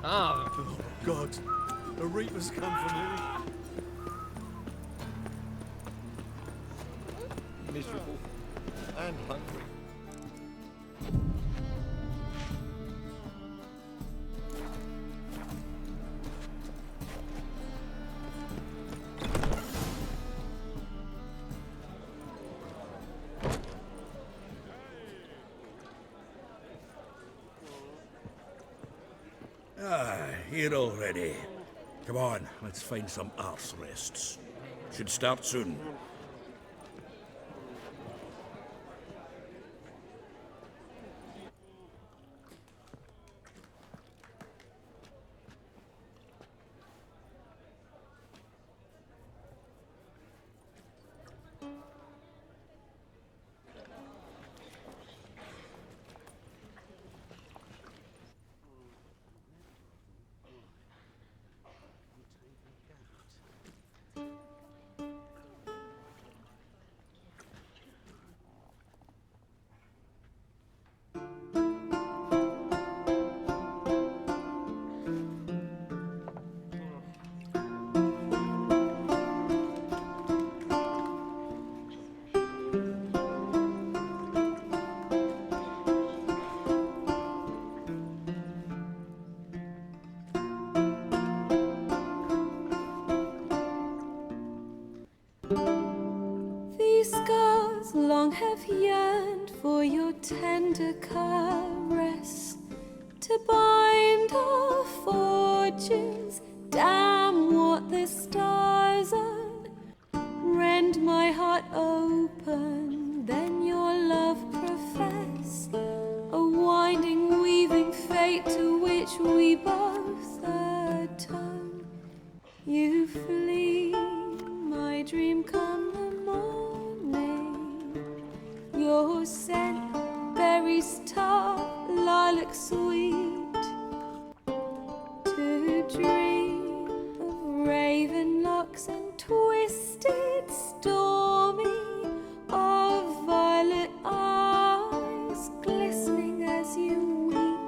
Ah, Oh, God. A reaper's come for me. miserable and hungry. Here already. Come on, let's find some arse rests. Should start soon. These scars long have yearned for your tender caress, to bind our fortunes. Damn what the stars are. Rend my heart open, then your love profess, a winding, weaving fate to which we both atone. You flee, my dream come the morning. Your scent, berries tart, lilac sweet. To dream of raven locks and twisted, stormy, of violet eyes glistening as you weep.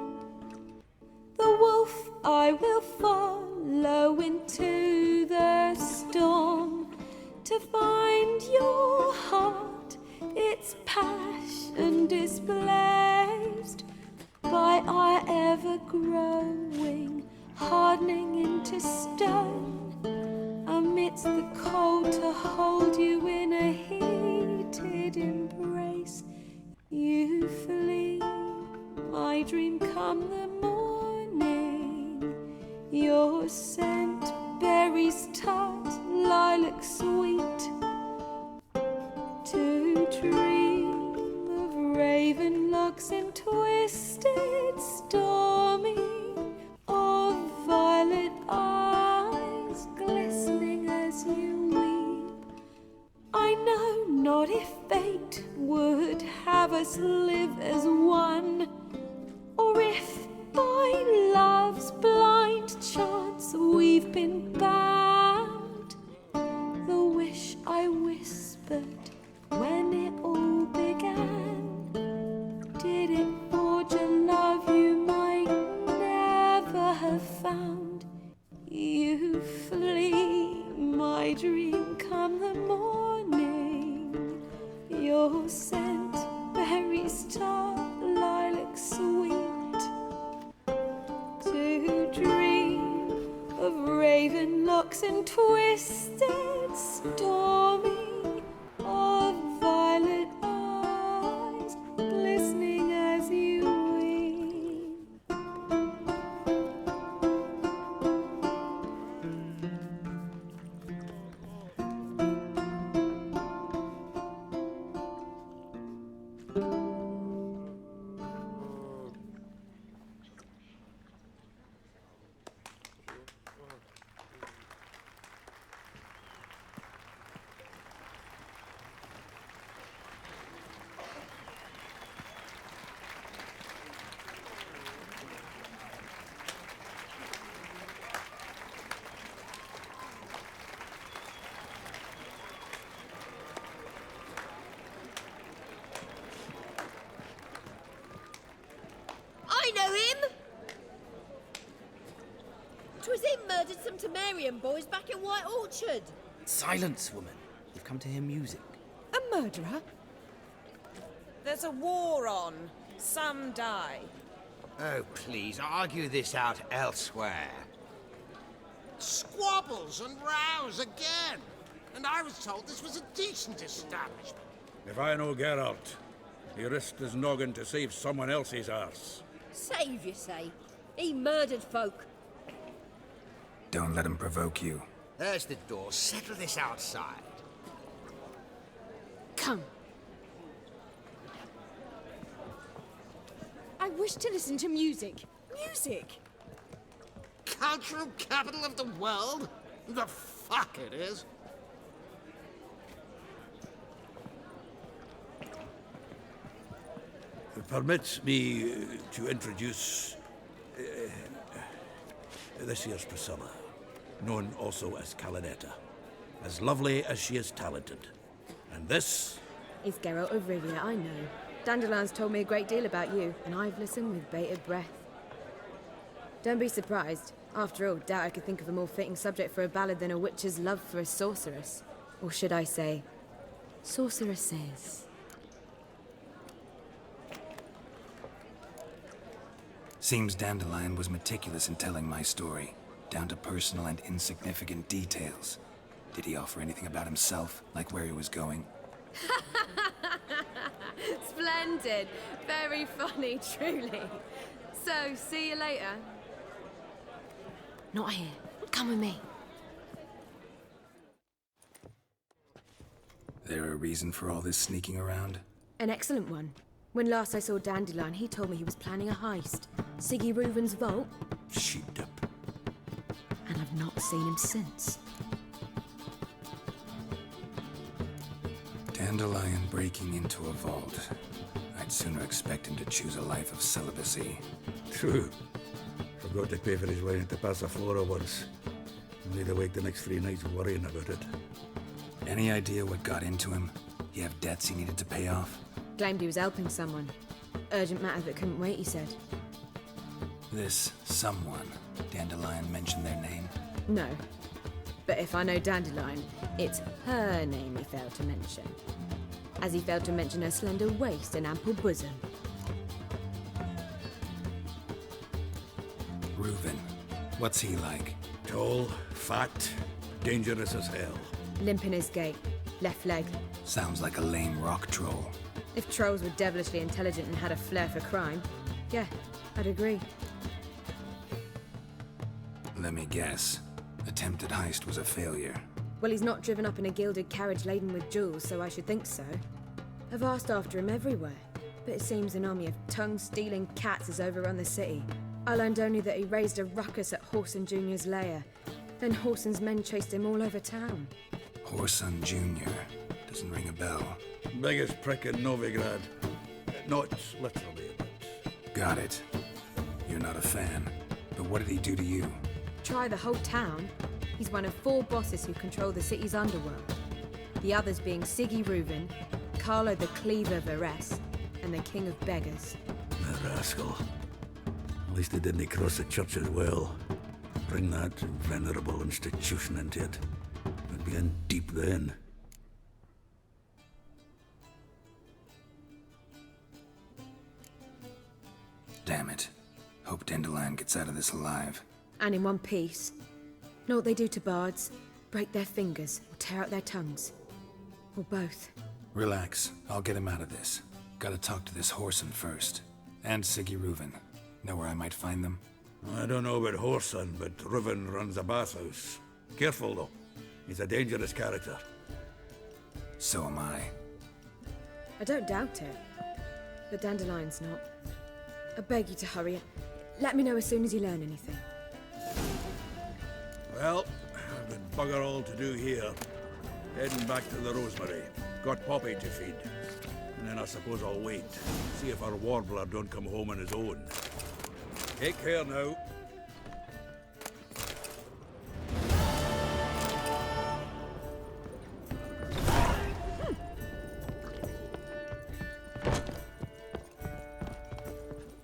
The wolf I will follow into the storm, to find your heart, its passion displaced by our ever-growing, hardening into stone, amidst the cold to hold you in a heated embrace. You flee, my dream come the morning. Your scent, berries tart, lilac sweet. To dream of raven locks and twisted, stormy, of violet eyes glistening as you weep. I know not if fate would have us live as one, or if by love's blind chance we've been bound. The wish I whispered when it all began, did it forge a love you might never have found? You flee, my dream come the morning. Your scent, berries tart, lilac sweet. To dream of raven locks and twisted, stormy, of violet eyes glistening as you weep. murdered some Temerian boys back in White Orchard. Silence, woman. You've come to hear music. A murderer? There's a war on. Some die. Oh, please, argue this out elsewhere. Squabbles and rows again. And I was told this was a decent establishment. If I know Geralt, he risked his noggin to save someone else's arse. Save, you say? He murdered folk. Don't let him provoke you. There's the door. Settle this outside. Come. I wish to listen to music. Music? Cultural capital of the world? The fuck it is. Permit me to introduce this here's Priscilla, known also as Calinetta. As lovely as she is talented. And this... It's Geralt of Rivia, I know. Dandelion's told me a great deal about you, and I've listened with bated breath. Don't be surprised. After all, doubt I could think of a more fitting subject for a ballad than a witch's love for a sorceress. Or should I say, sorceresses. Seems Dandelion was meticulous in telling my story, down to personal and insignificant details. Did he offer anything about himself, like where he was going? Splendid. Very funny, truly. So, see you later. Not here. Come with me. There a reason for all this sneaking around? An excellent one. When last I saw Dandelion, he told me he was planning a heist. Siggy REUVEN'S vault. sheepdip. And I've not seen him since. Dandelion breaking into a vault. I'd sooner expect him to choose a life of celibacy. True. Forgot to pay for his wine at the Passaflora once. Laid awake the next 3 nights worrying about it. Any idea what got into him? He have debts he needed to pay off? Claimed he was helping someone. Urgent matter that couldn't wait, he said. This someone, Dandelion mentioned their name? No. But if I know Dandelion, it's her name he failed to mention. As he failed to mention her slender waist and ample bosom. Reuven. What's he like? Tall, fat, dangerous as hell. Limp in his gait. Left leg. Sounds like a lame rock troll. If trolls were devilishly intelligent and had a flair for crime, yeah, I'd agree. Let me guess. Attempted heist was a failure. Well, he's not driven up in a gilded carriage laden with jewels, so I should think so. I've asked after him everywhere, but it seems an army of tongue-stealing cats has overrun the city. I learned only that he raised a ruckus at Whoreson Jr.'s lair. Then Whoreson's men chased him all over town. Whoreson Jr. Doesn't ring a bell. Biggest prick in Novigrad. Not literally, but... Got it. You're not a fan. But what did he do to you? Try the whole town. He's one of 4 bosses who control the city's underworld. The others being Siggy Reuven, Carlo the Cleaver Varese, and the King of Beggars. The rascal. At least he didn't cross the church as well. Bring that venerable institution into it. We'd be in deep then. Damn it. Hope Dandelion gets out of this alive. And in one piece. Know what they do to bards? Break their fingers, or tear out their tongues. Or both. Relax. I'll get him out of this. Gotta talk to this Whoreson first. And Siggy Reuven. Know where I might find them? I don't know about Whoreson, but Reuven runs a bathhouse. Careful, though. He's a dangerous character. So am I. I don't doubt it. But Dandelion's not. I beg you to hurry. Let me know as soon as you learn anything. Well, I've got bugger all to do here. Heading back to the Rosemary. Got Poppy to feed. And then I suppose I'll wait. See if our warbler don't come home on his own. Take care now.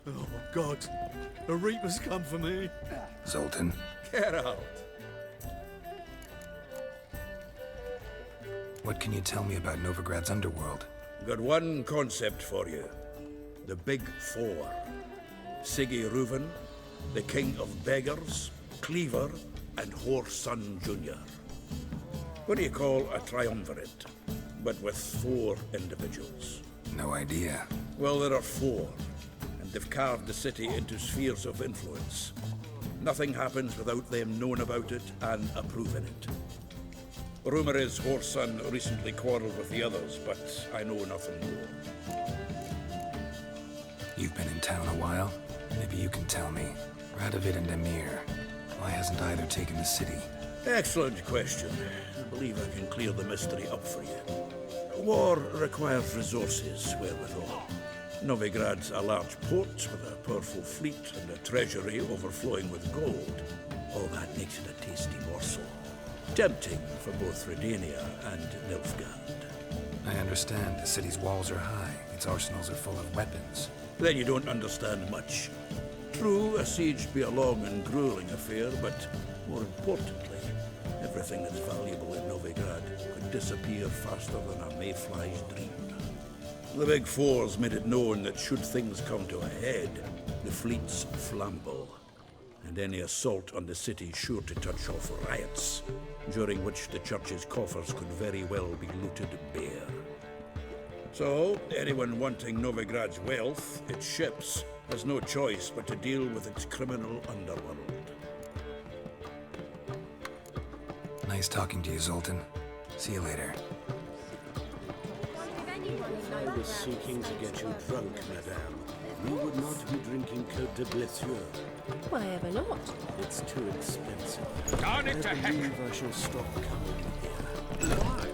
Oh, God. God! The Reapers come for me. Zoltan? Get out. What can you tell me about Novigrad's underworld? Got one concept for you. The Big Four. Siggy Reuven, the King of Beggars, Cleaver, and Whoreson Jr. What do you call a triumvirate, but with 4 individuals? No idea. Well, there are 4, and they've carved the city into spheres of influence. Nothing happens without them knowing about it and approving it. Rumor is Whoreson recently quarreled with the others, but I know nothing more. You've been in town a while? Maybe you can tell me. Radovid and Emir. Why hasn't either taken the city? Excellent question. I believe I can clear the mystery up for you. War requires resources wherewithal. Novigrad's a large port with a powerful fleet and a treasury overflowing with gold. All that makes it a tasty morsel. Tempting for both Redania and Nilfgaard. I understand. The city's walls are high. Its arsenals are full of weapons. Then you don't understand much. True, a siege be a long and grueling affair, but more importantly, everything that's valuable in Novigrad could disappear faster than a mayfly's dream. The Big Four's made it known that should things come to a head, the fleet's flammable, and any assault on the city sure to touch off riots, during which the church's coffers could very well be looted bare. So, anyone wanting Novigrad's wealth, its ships, has no choice but to deal with its criminal underworld. Nice talking to you, Zoltan. See you later. If I was seeking to get you drunk, madame, you would not be drinking Côte de Blessure. Why ever not? It's too expensive. Darn it to I heck! believe I shall stop coming here. Why?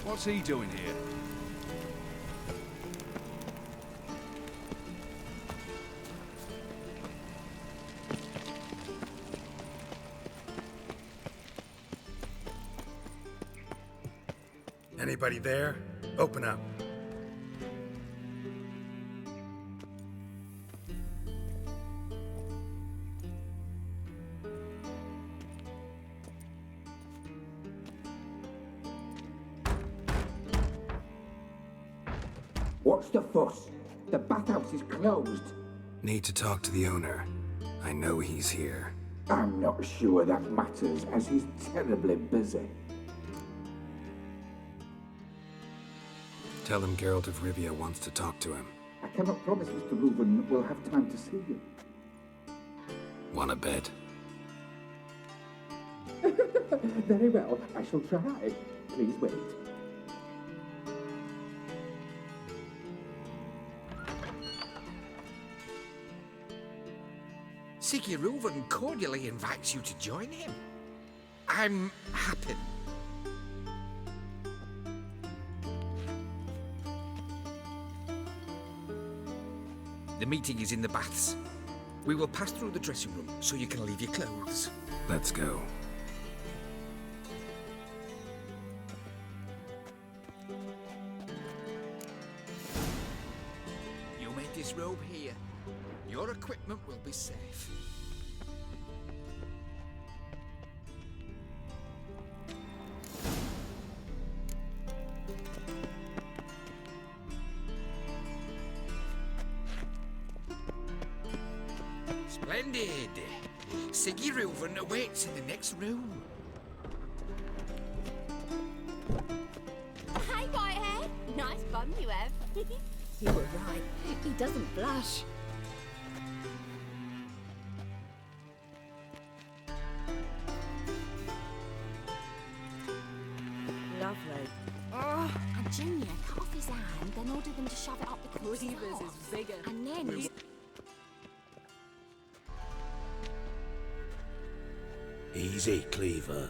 What's he doing here? Anybody there? Open up. What's the fuss? The bathhouse is closed. Need to talk to the owner. I know he's here. I'm not sure that matters, as he's terribly busy. Tell him Geralt of Rivia wants to talk to him. I cannot promise Mr. Reuven will have time to see you. Wanna bet? Very well, I shall try. Please wait. Siggy Reuven cordially invites you to join him. I'm happy. The meeting is in the baths. We will pass through the dressing room so you can leave your clothes. Let's go. You may disrobe here. Your equipment will be safe. Splendid! Siggy Reuven awaits in the next room. Hi, Whitehair. Nice bum you have. You were right. He doesn't blush. Lovely. And Junior cut off his hand, then ordered them to shove it up the corpse's Cleaver's arse. is bigger. And then... Easy, Cleaver.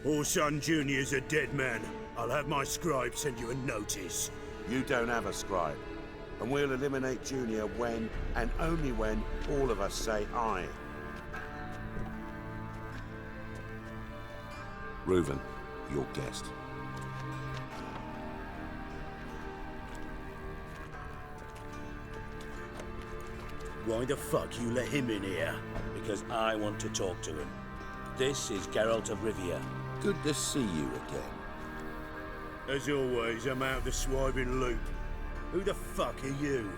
Whoreson Jr.'s a dead man. I'll have my scribe send you a notice. You don't have a scribe. And we'll eliminate Junior when, and only when, all of us say aye. Reuven, your guest. Why the fuck you let him in here? Because I want to talk to him. This is Geralt of Rivia. Good to see you again. As always, I'm out the swiving loop. Who the fuck are you?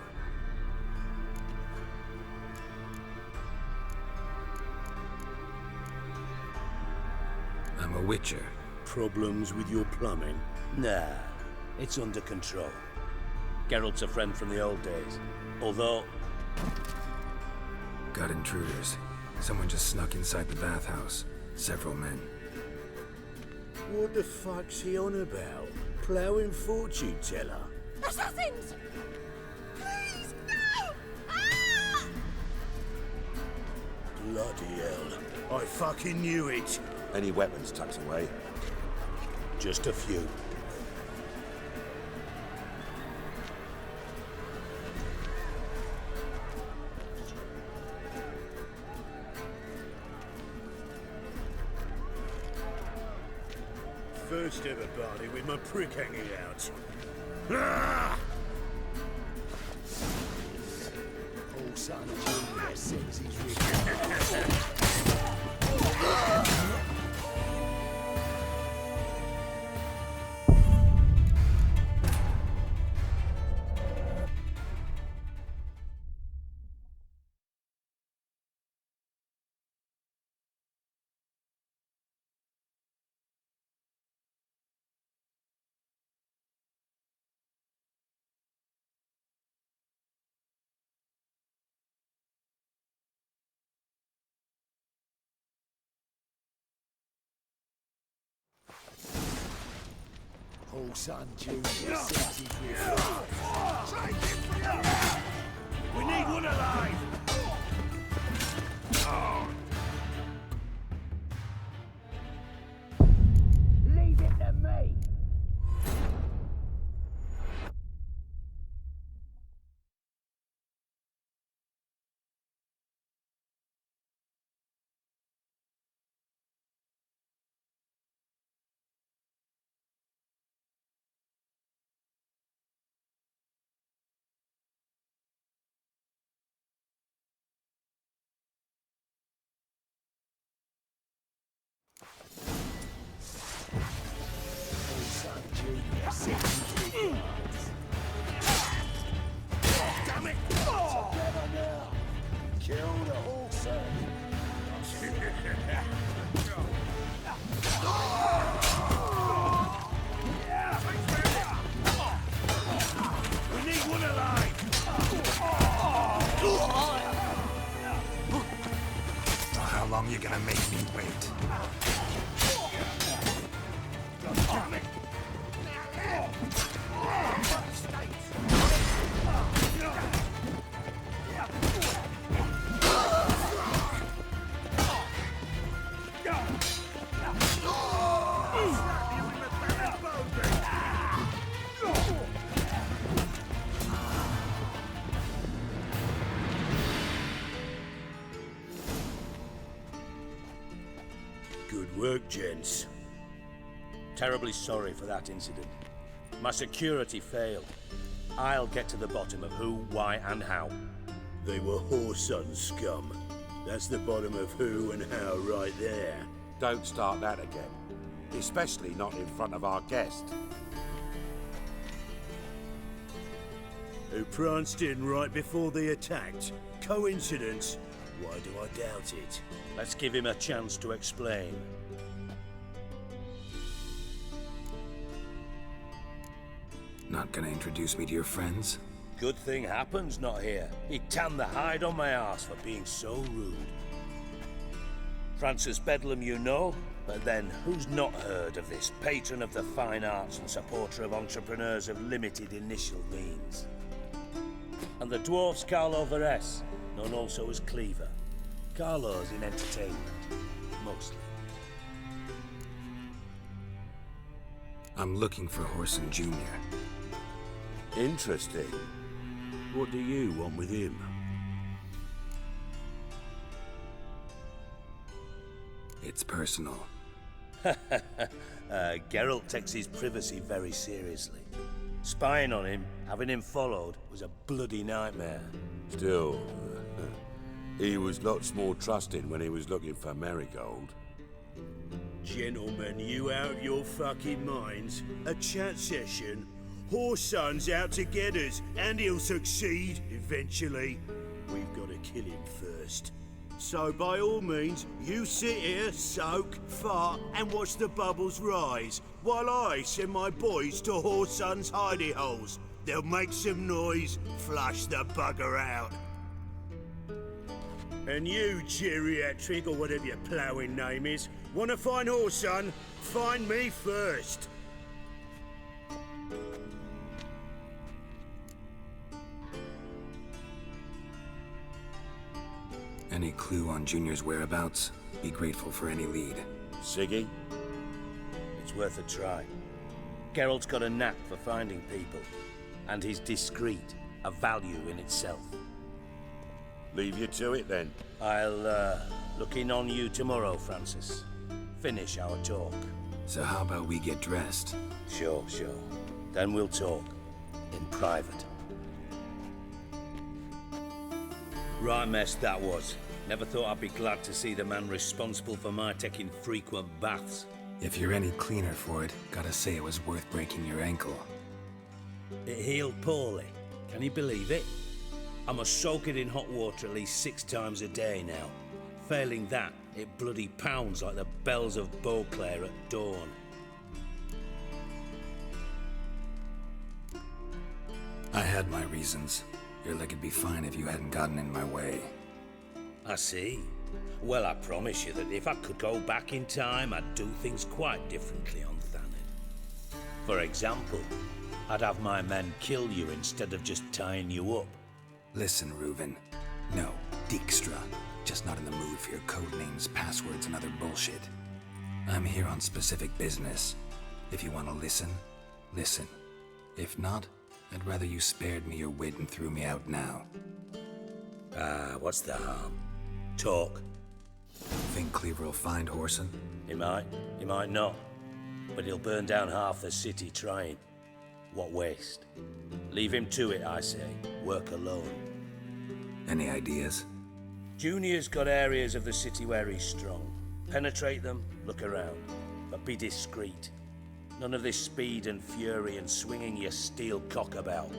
I'm a witcher. Problems with your plumbing? Nah, it's under control. Geralt's a friend from the old days. Although... Got intruders. Someone just snuck inside the bathhouse. Several men. What the fuck's he on about? Ploughing fortune teller? Assassins! Please, no! Ah! Bloody hell. I fucking knew it. Any weapons tucked away? Just a few. First ever party with my prick hanging out. Ah! Oh, son of Junior sings his Oh, son Junior sings his We need one alive! Leave it to me! Damn it! Together now! Kill the horse! We need one alive! How long you gonna make me wait? Damn it! Good work, gents. Terribly sorry for that incident. My security failed. I'll get to the bottom of who, why, and how. They were whoreson scum. That's the bottom of who and how right there. Don't start that again. Especially not in front of our guest. Who pranced in right before they attacked. Coincidence? Why do I doubt it? Let's give him a chance to explain. Not gonna introduce me to your friends? Good thing Happen's not here. He tanned the hide on my arse for being so rude. Francis Bedlam you know, but then who's not heard of this patron of the fine arts and supporter of entrepreneurs of limited initial means? And the dwarf's Carlo Veres, known also as Cleaver. Carlo's in entertainment, mostly. I'm looking for Whoreson Jr. Interesting. What do you want with him? It's personal. Geralt takes his privacy very seriously. Spying on him, having him followed, was a bloody nightmare. Still, he was lots more trusting when he was looking for Marigold. Gentlemen, you out of your fucking minds? A chat session? Whoreson's out to get us, and he'll succeed eventually. We've got to kill him first. So by all means, you sit here, soak, fart, and watch the bubbles rise, while I send my boys to Whoreson's hidey holes. They'll make some noise, flush the bugger out. And you, geriatric, or whatever your ploughing name is, wanna find Whoreson? Find me first. Any clue on Junior's whereabouts? Be grateful for any lead. Siggy? It's worth a try. Geralt's got a knack for finding people, and he's discreet, a value in itself. Leave you to it then. I'll look in on you tomorrow, Francis. Finish our talk. So how about we get dressed? Sure. Then we'll talk. In private. Right mess that was. Never thought I'd be glad to see the man responsible for my taking frequent baths. If you're any cleaner for it, gotta say it was worth breaking your ankle. It healed poorly. Can you believe it? I must soak it in hot water at least 6 times a day now. Failing that, it bloody pounds like the bells of Beauclair at dawn. I had my reasons. Your leg would be fine if you hadn't gotten in my way. I see. Well, I promise you that if I could go back in time, I'd do things quite differently on Thanet. For example, I'd have my men kill you instead of just tying you up. Listen, Reuven. No, Dijkstra. Just not in the mood for your code names, passwords, and other bullshit. I'm here on specific business. If you want to listen, listen. If not, I'd rather you spared me your wit and threw me out now. What's the harm? Talk. Think Cleaver will find Whoreson? He might not. But he'll burn down half the city trying. What waste? Leave him to it, I say. Work alone. Any ideas? Junior's got areas of the city where he's strong. Penetrate them, look around. But be discreet. None of this speed and fury and swinging your steel cock about.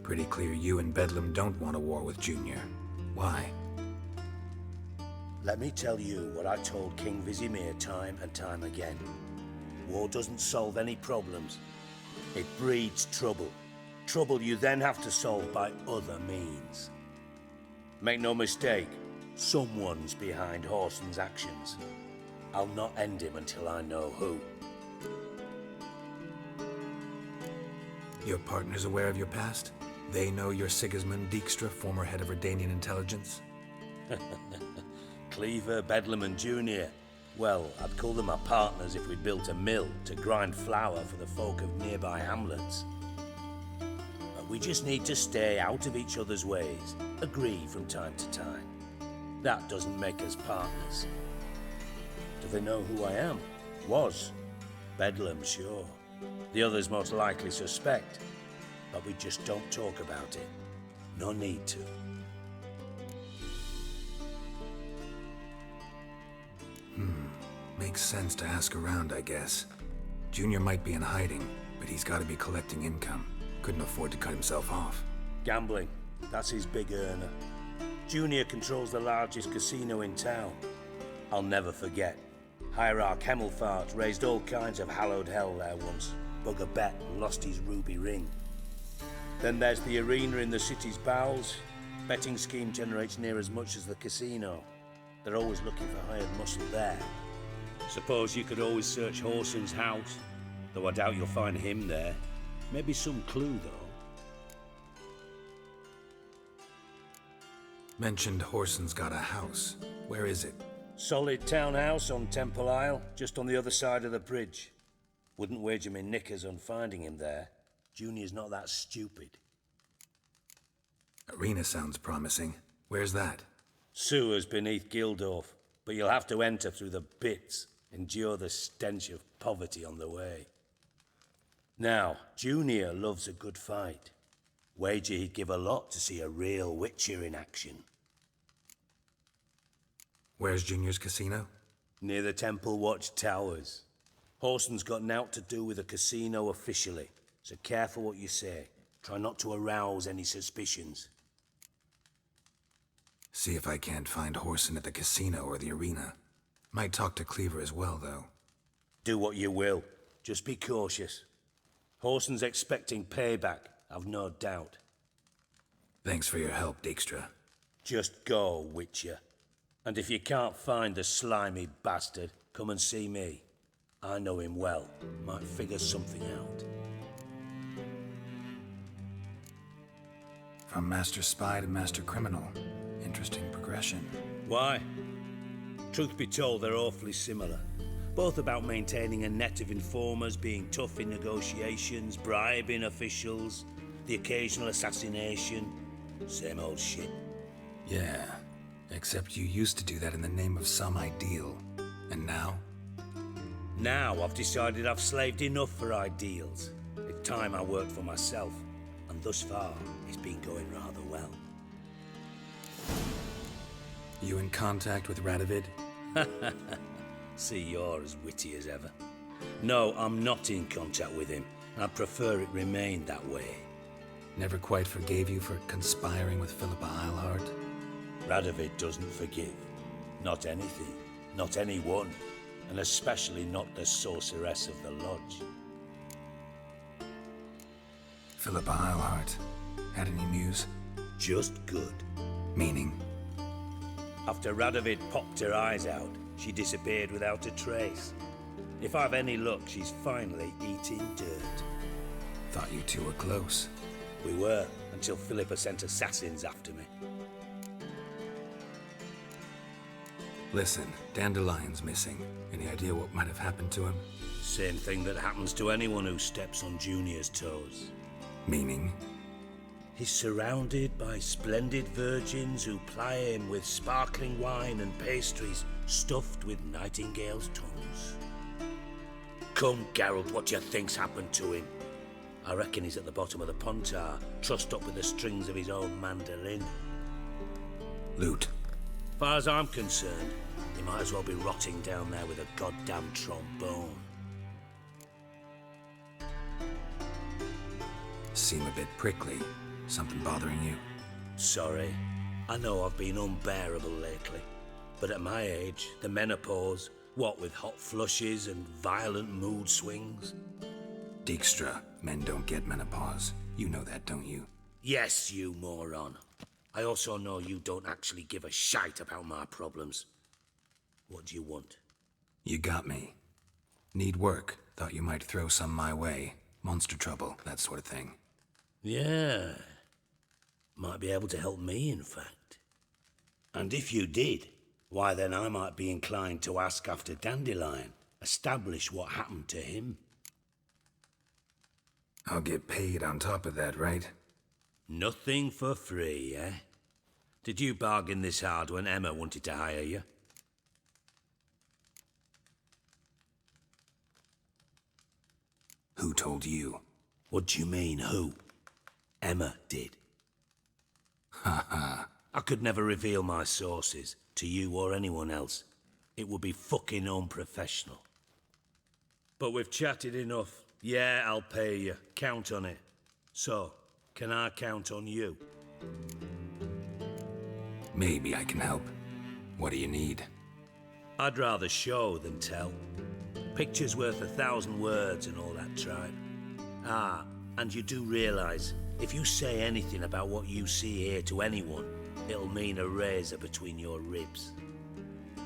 Pretty clear you and Bedlam don't want a war with Junior. Why? Let me tell you what I told King Vizimir time and time again. War doesn't solve any problems. It breeds trouble. Trouble you then have to solve by other means. Make no mistake, someone's behind Whoreson's actions. I'll not end him until I know who. Your partner's aware of your past? They know you're Sigismund Dijkstra, former head of Redanian intelligence? Cleaver, Bedlam and Junior. Well, I'd call them our partners if we built a mill to grind flour for the folk of nearby hamlets. But we just need to stay out of each other's ways, agree from time to time. That doesn't make us partners. Do they know who I am? Was. Bedlam, sure. The others most likely suspect. But we just don't talk about it. No need to. Makes sense to ask around, I guess. Junior might be in hiding, but he's got to be collecting income. Couldn't afford to cut himself off. Gambling. That's his big earner. Junior controls the largest casino in town. I'll never forget. Hierarch Hemmelfart raised all kinds of hallowed hell there once. Bug a bet and lost his ruby ring. Then there's the arena in the city's bowels. Betting scheme generates near as much as the casino. They're always looking for hired muscle there. Suppose you could always search Whoreson's house, though I doubt you'll find him there. Maybe some clue, though. Mentioned Whoreson's got a house. Where is it? Solid townhouse on Temple Isle, just on the other side of the bridge. Wouldn't wager me knickers on finding him there. Junior's not that stupid. Arena sounds promising. Where's that? Sewers beneath Gildorf, but you'll have to enter through the bits, endure the stench of poverty on the way. Now, Junior loves a good fight. Wager he'd give a lot to see a real Witcher in action. Where's Junior's casino? Near the Temple Watch Towers. Horson's got naught to do with the casino officially, so careful what you say. Try not to arouse any suspicions. See if I can't find Horson at the casino or the arena. Might talk to Cleaver as well, though. Do what you will. Just be cautious. Horson's expecting payback, I've no doubt. Thanks for your help, Dijkstra. Just go, Witcher. And if you can't find the slimy bastard, come and see me. I know him well. Might figure something out. From Master Spy to Master Criminal. Interesting progression. Why? Truth be told, they're awfully similar. Both about maintaining a net of informers, being tough in negotiations, bribing officials, the occasional assassination. Same old shit. Yeah, except you used to do that in the name of some ideal. And now? Now I've decided I've slaved enough for ideals. It's time I worked for myself. And thus far, it's been going rather well. You in contact with Radovid? See, you're as witty as ever. No, I'm not in contact with him. I'd prefer it remained that way. Never quite forgave you for conspiring with Philippa Eilhart? Radovid doesn't forgive. Not anything. Not anyone. And especially not the sorceress of the Lodge. Philippa Eilhart. Had any news? Just good. Meaning? After Radovid popped her eyes out, she disappeared without a trace. If I've any luck, she's finally eating dirt. Thought you two were close. We were, until Philippa sent assassins after me. Listen, Dandelion's missing. Any idea what might have happened to him? Same thing that happens to anyone who steps on Junior's toes. Meaning? He's surrounded by splendid virgins who ply him with sparkling wine and pastries stuffed with nightingales' tongues. Come, Geralt, what do you think's happened to him? I reckon he's at the bottom of the Pontar, trussed up with the strings of his own mandolin. Loot. Far as I'm concerned, he might as well be rotting down there with a goddamn trombone. Seem a bit prickly. Something bothering you? Sorry. I know I've been unbearable lately. But at my age, the menopause, what with hot flushes and violent mood swings. Dijkstra, men don't get menopause. You know that, don't you? Yes, you moron. I also know you don't actually give a shite about my problems. What do you want? You got me. Need work. Thought you might throw some my way. Monster trouble, that sort of thing. Yeah. Might be able to help me, in fact. And if you did, why then I might be inclined to ask after Dandelion, establish what happened to him. I'll get paid on top of that, right? Nothing for free, eh? Did you bargain this hard when Emma wanted to hire you? Who told you? What do you mean, who? Emma did. Ha ha. I could never reveal my sources to you or anyone else. It would be fucking unprofessional. But we've chatted enough. Yeah, I'll pay you. Count on it. So, can I count on you? Maybe I can help. What do you need? I'd rather show than tell. Picture's worth 1,000 words and all that tribe. Ah, and you do realize, if you say anything about what you see here to anyone, it'll mean a razor between your ribs.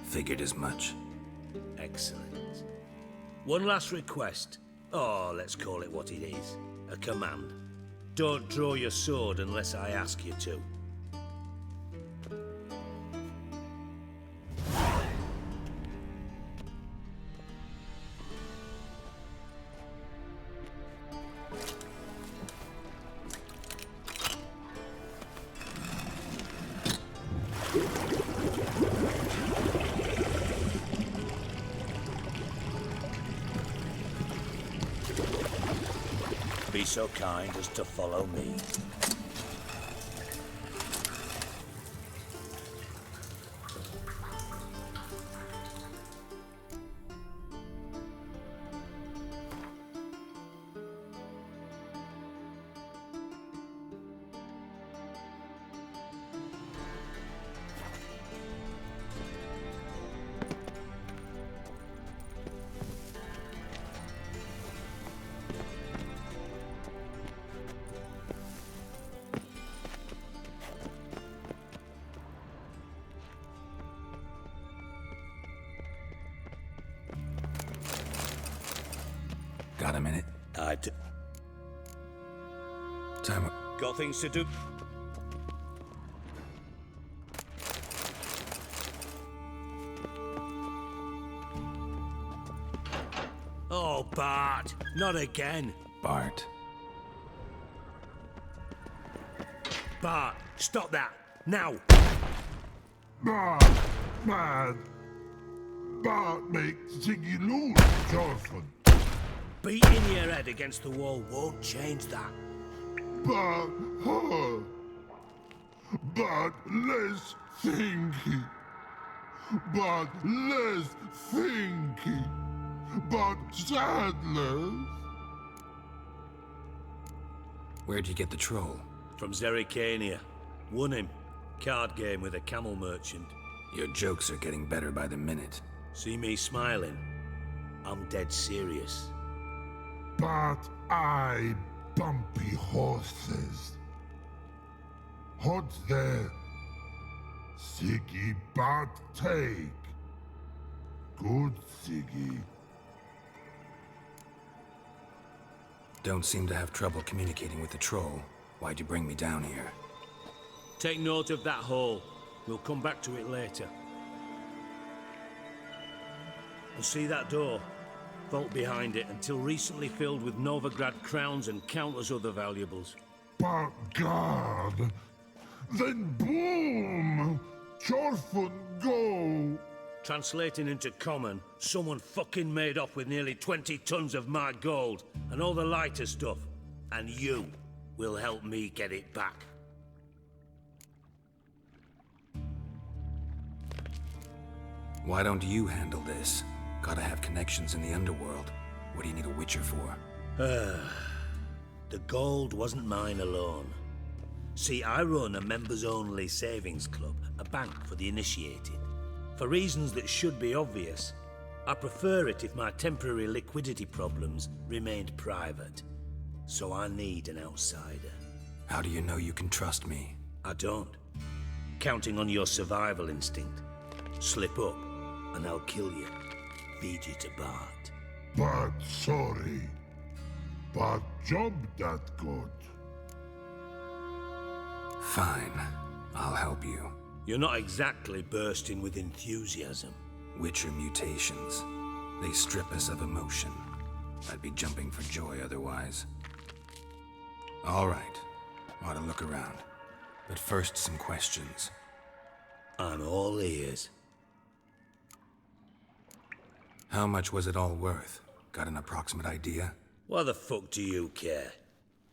Figured as much. Excellent. One last request. Oh, let's call it what it is. A command. Don't draw your sword unless I ask you to. be so kind as to follow me. Got a minute? Time. Got things to do. Oh, Bart, not again. Bart. Bart, stop that, now. Bart, man. Bart makes Ziggy lose, Jonathan. Beating your head against the wall won't change that. But, but less thinky. But less thinky. But sadness. Where'd you get the troll? From Zerrikania. Won him. Card game with a camel merchant. Your jokes are getting better by the minute. See me smiling? I'm dead serious. But I bumpy horses. Hot there. Siggy Bart take. Good Siggy. Don't seem to have trouble communicating with the troll. Why'd you bring me down here? Take note of that hole. We'll come back to it later. And see that door? Vault behind it, until recently filled with Novigrad crowns and countless other valuables. But God, then boom! Chorfun go! Translating into common, someone fucking made off with nearly 20 tons of my gold, and all the lighter stuff. And you will help me get it back. Why don't you handle this? Gotta have connections in the underworld. What do you need a witcher for? The gold wasn't mine alone. See, I run a members-only savings club, a bank for the initiated. For reasons that should be obvious, I prefer it if my temporary liquidity problems remained private. So I need an outsider. How do you know you can trust me? I don't. Counting on your survival instinct. Slip up, and I'll kill you. Feed you to Bart. But sorry. But job that good. Fine. I'll help you. You're not exactly bursting with enthusiasm. Witcher mutations. They strip us of emotion. I'd be jumping for joy otherwise. All right. Ought to look around. But first, some questions. I'm all ears. How much was it all worth? Got an approximate idea? Why the fuck do you care?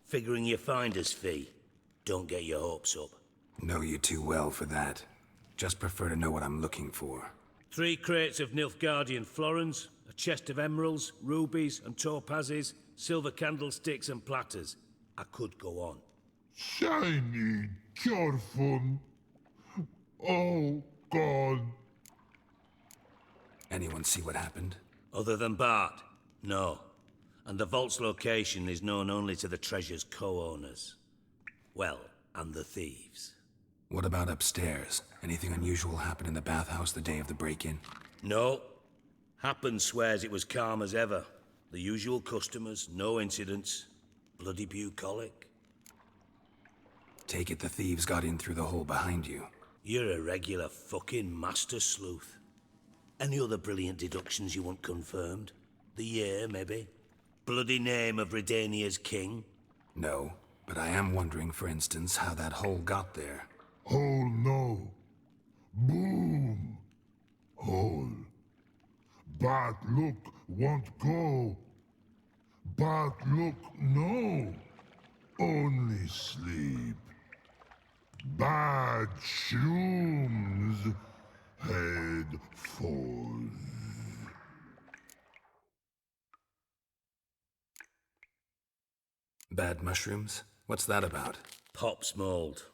Figuring your finder's fee. Don't get your hopes up. Know you too well for that. Just prefer to know what I'm looking for. 3 crates of Nilfgaardian florins, a chest of emeralds, rubies and topazes, silver candlesticks and platters. I could go on. Shiny Chorfun. Oh, God. Anyone see what happened? Other than Bart? No. And the vault's location is known only to the treasure's co-owners. Well, and the thieves. What about upstairs? Anything unusual happen in the bathhouse the day of the break-in? No. Happen swears it was calm as ever. The usual customers, no incidents. Bloody bucolic. Take it the thieves got in through the hole behind you. You're a regular fucking master sleuth. Any other brilliant deductions you want confirmed? The year, maybe? Bloody name of Redania's king? No, but I am wondering, for instance, how that hole got there. Hole no. Boom. Hole. But look, won't go. But look, no. Only sleep. Bad shrooms. Head falls. Bad mushrooms? What's that about? Pop's mold.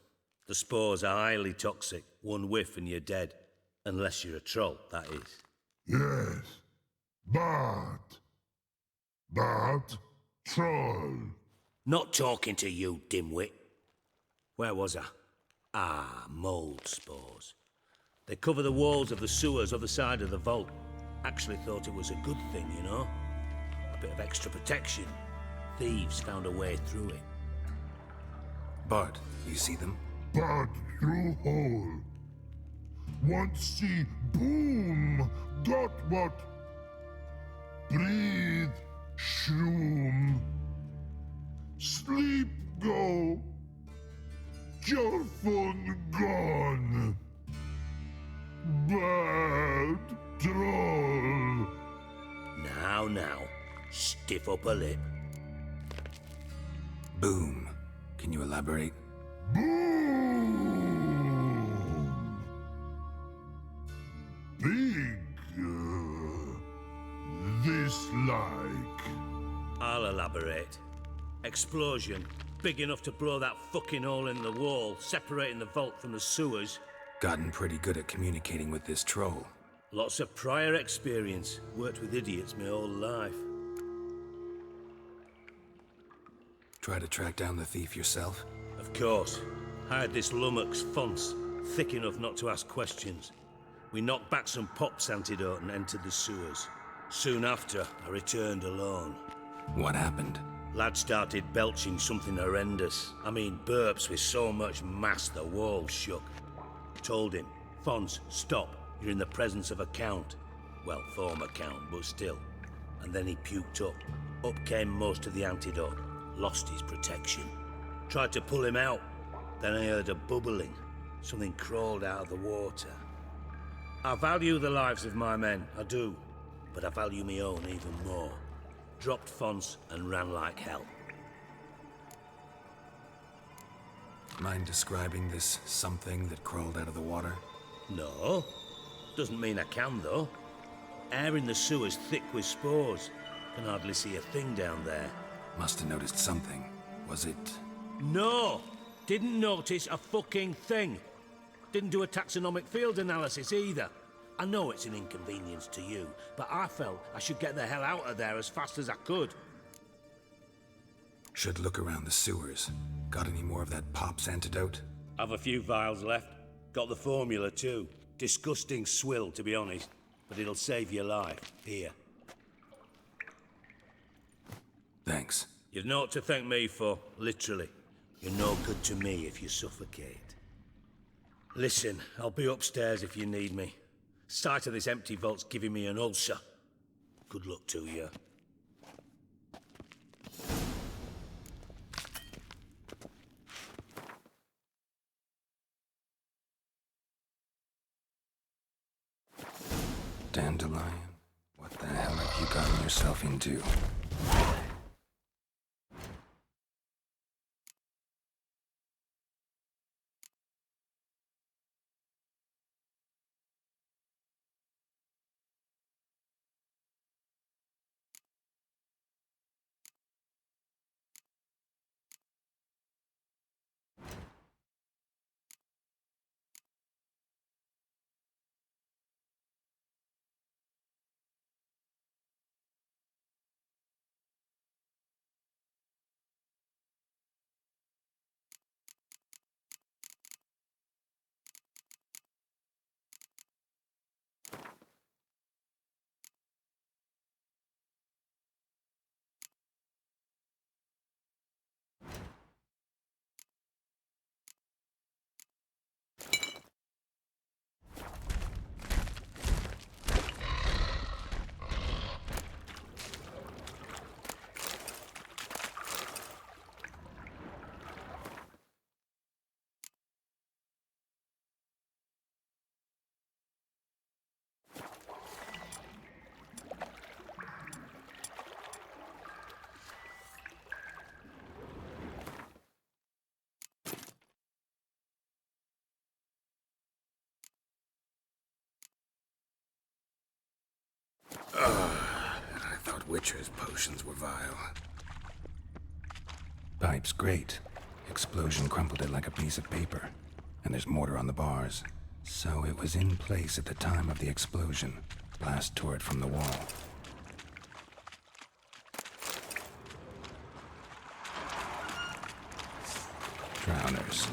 The spores are highly toxic. One whiff and you're dead. Unless you're a troll, that is. Yes. But troll. Not talking to you, dimwit. Where was I? Ah, mold spores. They cover the walls of the sewers other side of the vault. Actually thought it was a good thing, you know? A bit of extra protection. Thieves found a way through it. Bart, you see them? But through hole. Want see boom. Got what? Breathe. Shroom. Sleep go. Your phone gone. Bad troll. Now, stiff upper lip. Boom. Can you elaborate? Boom. Big. This like. I'll elaborate. Explosion. Big enough to blow that fucking hole in the wall, separating the vault from the sewers. Gotten pretty good at communicating with this troll. Lots of prior experience. Worked with idiots my whole life. Try to track down the thief yourself? Of course. Hired this lummox, Fons, thick enough not to ask questions. We knocked back some Pop's antidote and entered the sewers. Soon after, I returned alone. What happened? Lad started belching something horrendous. I mean, burps with so much mass the walls shook. Told him, Fons, stop. You're in the presence of a count. Well, former count, but still. And then he puked up. Up came most of the antidote. Lost his protection. Tried to pull him out. Then I heard a bubbling. Something crawled out of the water. I value the lives of my men, I do. But I value my own even more. Dropped Fons and ran like hell. Mind describing this something that crawled out of the water? No. Doesn't mean I can, though. Air in the sewer's thick with spores. Can hardly see a thing down there. Must have noticed something. Was it... No! Didn't notice a fucking thing. Didn't do a taxonomic field analysis either. I know it's an inconvenience to you, but I felt I should get the hell out of there as fast as I could. Should look around the sewers. Got any more of that Pop's antidote? I've a few vials left. Got the formula too. Disgusting swill, to be honest. But it'll save your life. Here. Thanks. You've naught to thank me for, literally. You're no good to me if you suffocate. Listen, I'll be upstairs if you need me. Sight of this empty vault's giving me an ulcer. Good luck to you. Dandelion, what the hell have you gotten yourself into? Witcher's potions were vile. Pipe's great. Explosion crumpled it like a piece of paper. And there's mortar on the bars. So it was in place at the time of the explosion. Blast tore it from the wall. Drowners.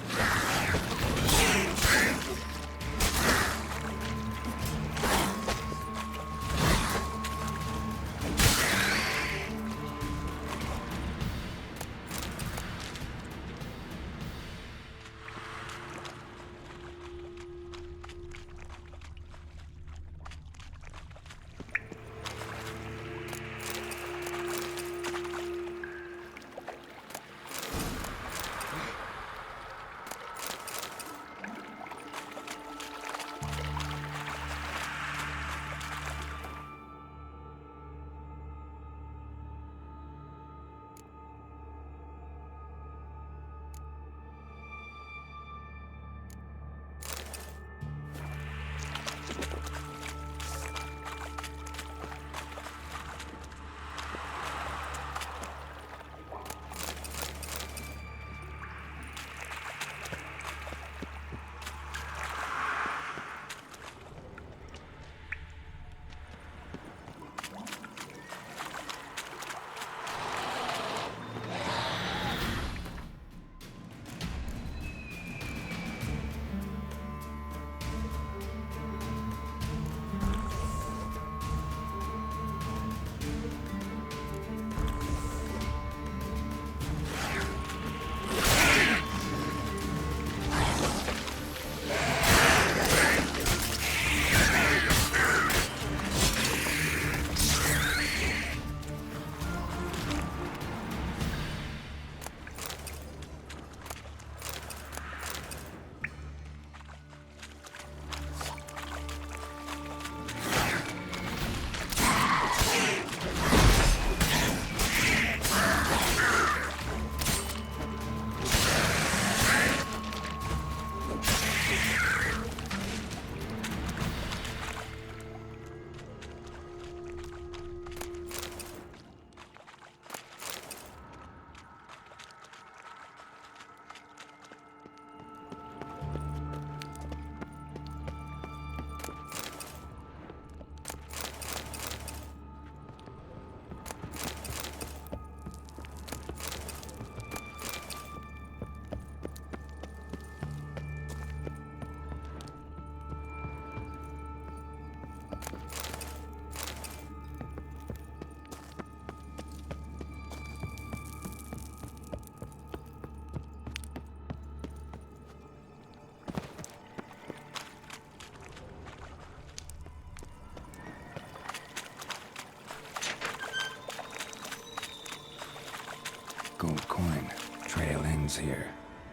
Gold coin. Trail ends here.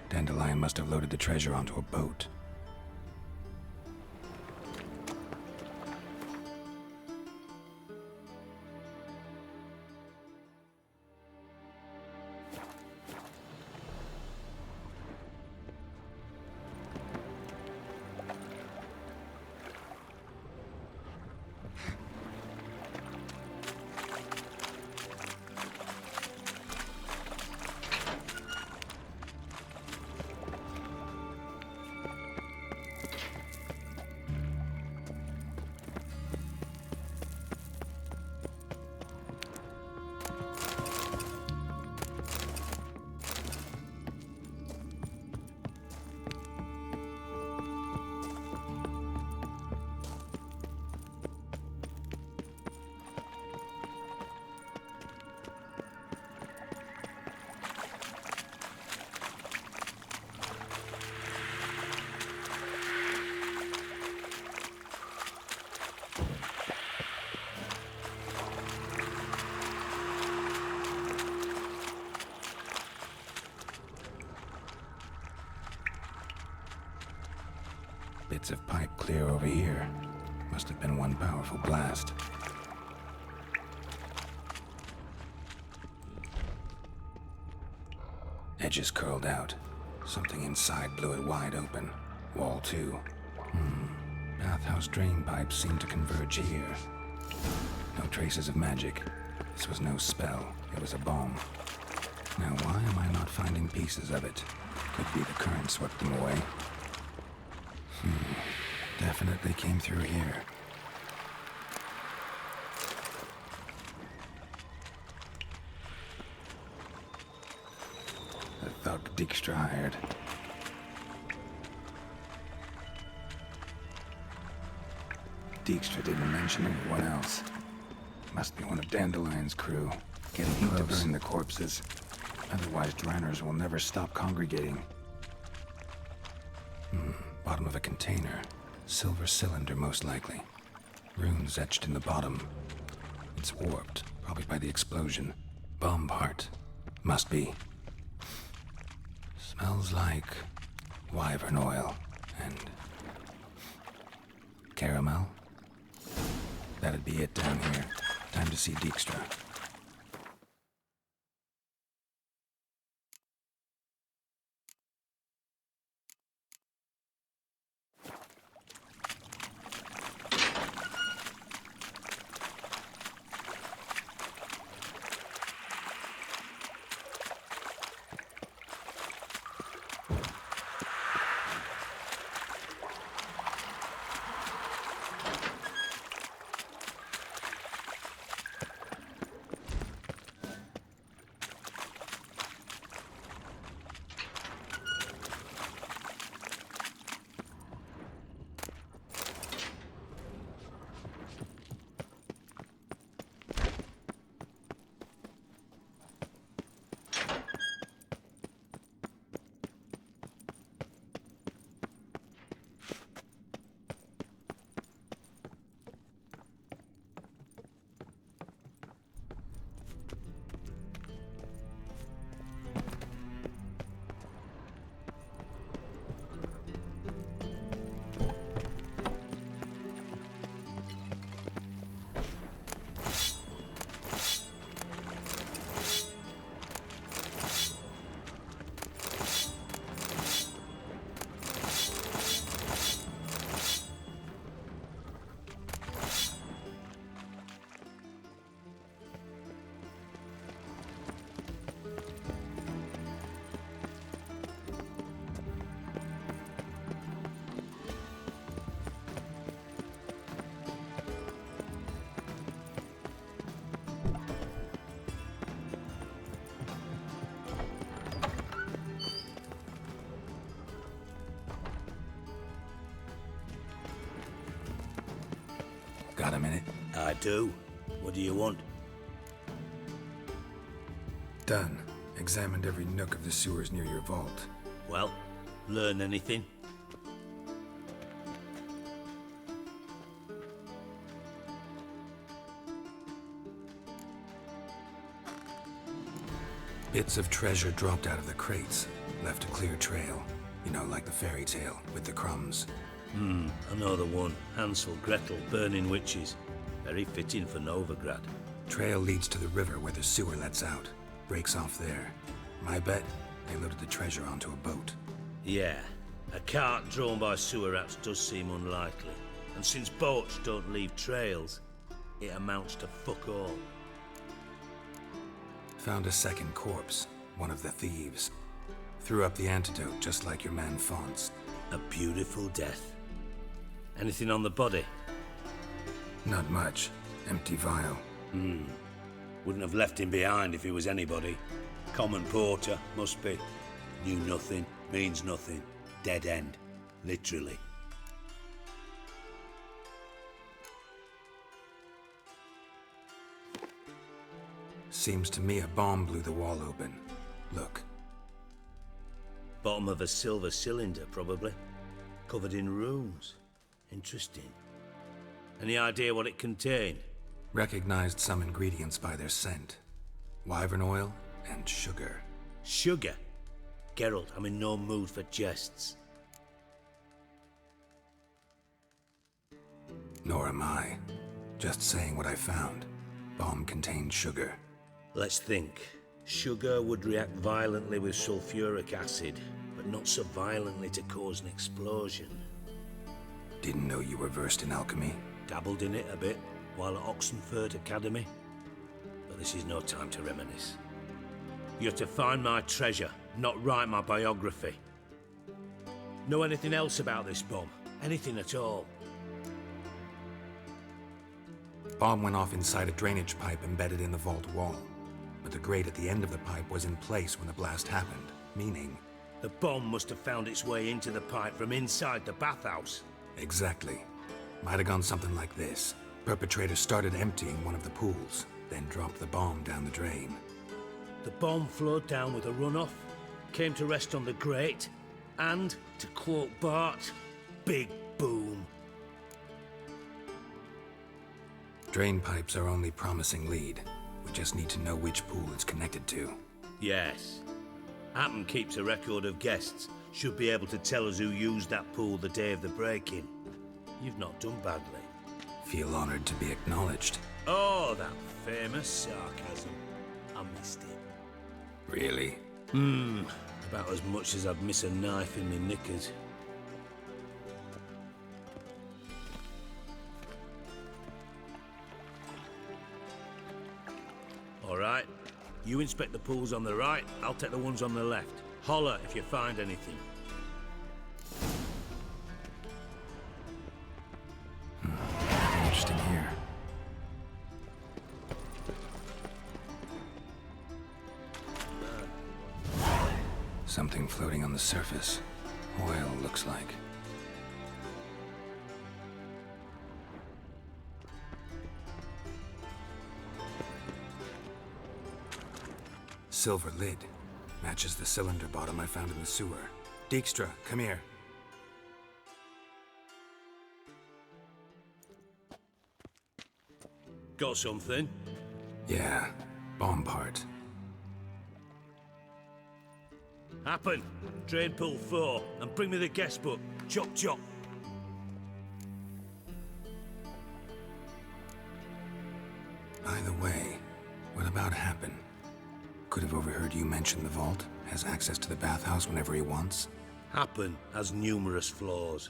Dandelion must have loaded the treasure onto a boat. Bits of pipe clear over here. Must have been one powerful blast. Edges curled out. Something inside blew it wide open. Wall too. Bathhouse drain pipes seem to converge here. No traces of magic. This was no spell, it was a bomb. Now why am I not finding pieces of it? Could be the current swept them away. Definitely came through here. The thug Dijkstra hired. Dijkstra didn't mention anyone else. Must be one of Dandelion's crew. Getting heat to burn the corpses. Otherwise, Dranners will never stop congregating. Bottom of a container. Silver cylinder, most likely. Runes etched in the bottom. It's warped, probably by the explosion. Bomb part. Must be. Smells like wyvern oil and caramel. That'd be it down here. Time to see Dijkstra. Got a minute? I do. What do you want? Done. Examined every nook of the sewers near your vault. Well, learn anything? Bits of treasure dropped out of the crates. Left a clear trail. You know, like the fairy tale, with the crumbs. I know the one. Hansel, Gretel, burning witches. Very fitting for Novigrad. Trail leads to the river where the sewer lets out. Breaks off there. My bet, they loaded the treasure onto a boat. Yeah. A cart drawn by sewer rats does seem unlikely. And since boats don't leave trails, it amounts to fuck all. Found a second corpse. One of the thieves. Threw up the antidote just like your man Font's. A beautiful death. Anything on the body? Not much. Empty vial. Wouldn't have left him behind if he was anybody. Common porter, must be. Knew nothing, means nothing. Dead end. Literally. Seems to me a bomb blew the wall open. Look. Bottom of a silver cylinder, probably. Covered in runes. Interesting. Any idea what it contained? Recognized some ingredients by their scent. Wyvern oil and sugar. Sugar? Geralt, I'm in no mood for jests. Nor am I. Just saying what I found. Bomb contained sugar. Let's think. Sugar would react violently with sulfuric acid, but not so violently to cause an explosion. Didn't know you were versed in alchemy. Dabbled in it a bit while at Oxenford Academy. But this is no time to reminisce. You're to find my treasure, not write my biography. Know anything else about this bomb? Anything at all? Bomb went off inside a drainage pipe embedded in the vault wall. But the grate at the end of the pipe was in place when the blast happened, meaning... The bomb must have found its way into the pipe from inside the bathhouse. Exactly. Might have gone something like this. Perpetrator started emptying one of the pools, then dropped the bomb down the drain. The bomb flowed down with a runoff, came to rest on the grate, and, to quote BART, big boom. Drain pipes are only promising lead. We just need to know which pool it's connected to. Yes. Appen keeps a record of guests. Should be able to tell us who used that pool the day of the break-in. You've not done badly. Feel honored to be acknowledged. Oh, that famous sarcasm. I missed it. Really? About as much as I'd miss a knife in my knickers. All right. You inspect the pools on the right, I'll take the ones on the left. Holler if you find anything. Interesting here. Something floating on the surface. Oil, looks like. Silver lid. Matches the cylinder bottom I found in the sewer. Dijkstra, come here. Got something? Yeah, bomb part. Happen. Drain pool 4, and bring me the guest book. Chop chop. By the way, what about Happen? Could have overheard you mention the vault. Has access to the bathhouse whenever he wants. Happen has numerous flaws.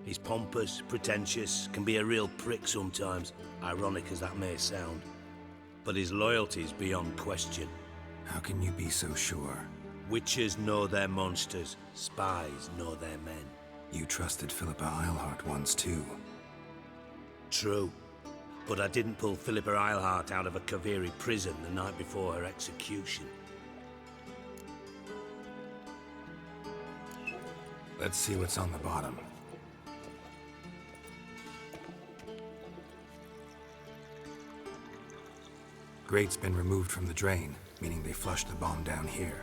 He's pompous, pretentious, can be a real prick sometimes, ironic as that may sound. But his loyalty's beyond question. How can you be so sure? Witches know their monsters, spies know their men. You trusted Philippa Eilhart once too. True. But I didn't pull Philippa Eilhart out of a Kaviri prison the night before her execution. Let's see what's on the bottom. Grate's been removed from the drain, meaning they flushed the bomb down here.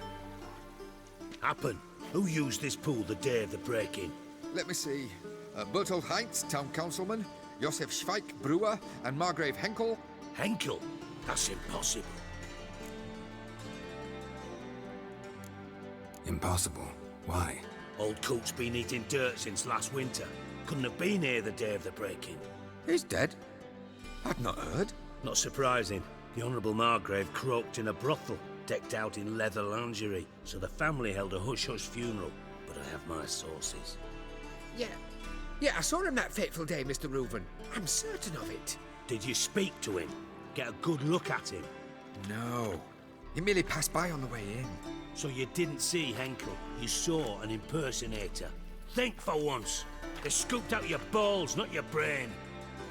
Happen. Who used this pool the day of the break-in? Let me see. Bertolt Heinz, town councilman, Josef Schweik, brewer, and Margrave Henkel. Henkel? That's impossible. Impossible? Why? Old coot's been eating dirt since last winter. Couldn't have been here the day of the break-in. He's dead? I've not heard. Not surprising. The Honourable Margrave croaked in a brothel, decked out in leather lingerie, so the family held a hush-hush funeral. But I have my sources. Yeah, I saw him that fateful day, Mr. Reuven. I'm certain of it. Did you speak to him? Get a good look at him? No. He merely passed by on the way in. So you didn't see Henkel? You saw an impersonator? Think for once. They scooped out your balls, not your brain.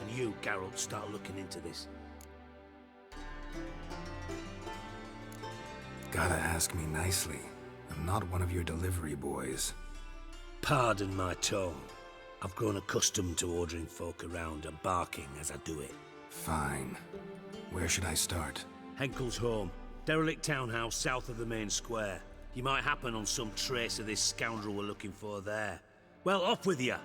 And you, Geralt, start looking into this. Gotta ask me nicely. I'm not one of your delivery boys. Pardon my tone. I've grown accustomed to ordering folk around and barking as I do it. Fine. Where should I start? Henkel's home. Derelict townhouse south of the main square. You might happen on some trace of this scoundrel we're looking for there. Well, off with you!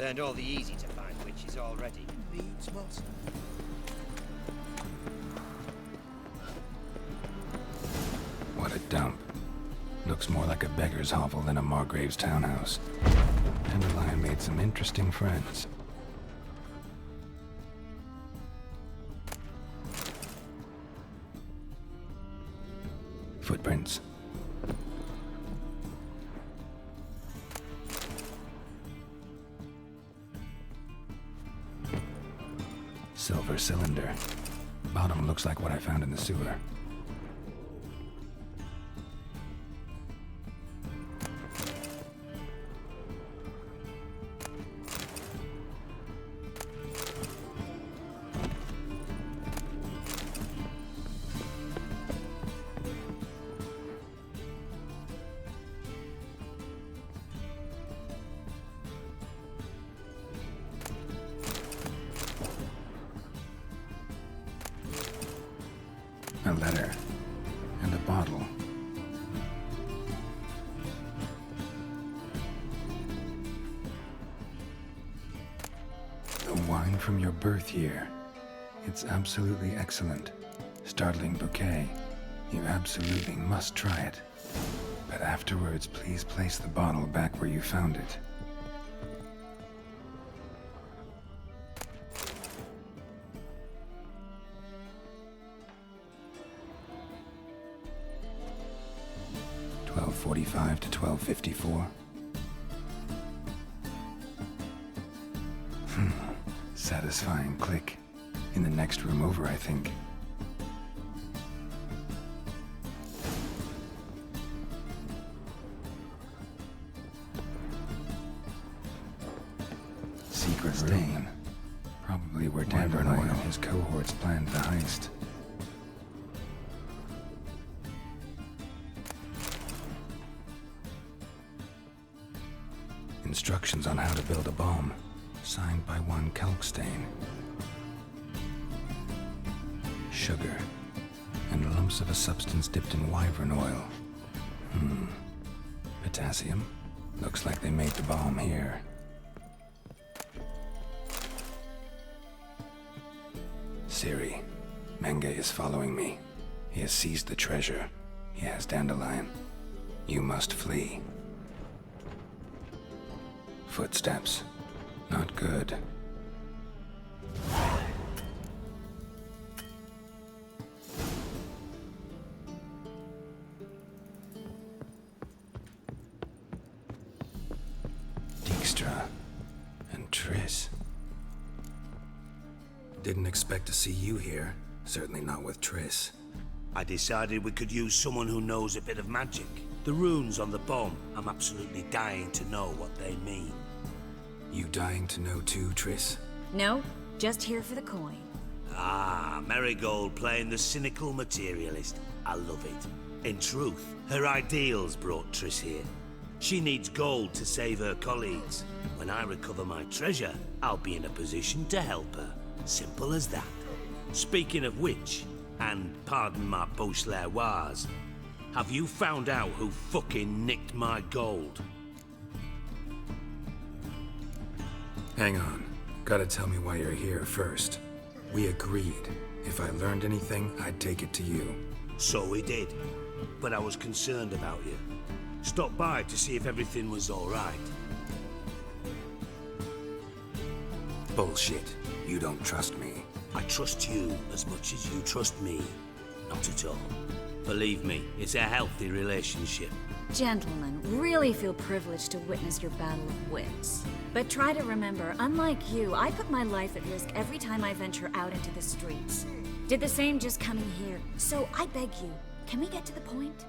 Burned all the easy-to-find witches already. Needs must. What a dump. Looks more like a beggar's hovel than a Margrave's townhouse. Dandelion made some interesting friends. Footprints. Silver cylinder. Bottom looks like what I found in the sewer. A letter. And a bottle. The wine from your birth year. It's absolutely excellent. Startling bouquet. You absolutely must try it. But afterwards, please place the bottle back where you found it. .45 to 12:54. Satisfying click. In the next room over, I think. Secret room. Probably where Dandelion and his cohorts planned the heist. Instructions on how to build a bomb, signed by one Kalkstain. Sugar, and lumps of a substance dipped in wyvern oil. Potassium? Looks like they made the bomb here. Siri, Menge is following me. He has seized the treasure. He has Dandelion. You must flee. Footsteps. Not good. Dijkstra and Triss. Didn't expect to see you here. Certainly not with Triss. I decided we could use someone who knows a bit of magic. The runes on the bomb, I'm absolutely dying to know what they mean. You dying to know too, Triss? No, just here for the coin. Ah, Marigold playing the cynical materialist. I love it. In truth, her ideals brought Triss here. She needs gold to save her colleagues. When I recover my treasure, I'll be in a position to help her. Simple as that. Speaking of which, and pardon my Beauclervoise, have you found out who fucking nicked my gold? Hang on. Gotta tell me why you're here first. We agreed. If I learned anything, I'd take it to you. So we did. But I was concerned about you. Stopped by to see if everything was all right. Bullshit. You don't trust me. I trust you as much as you trust me. Not at all. Believe me, it's a healthy relationship. Gentlemen, really feel privileged to witness your battle of wits. But try to remember, unlike you, I put my life at risk every time I venture out into the streets. Did the same just coming here. So I beg you, can we get to the point?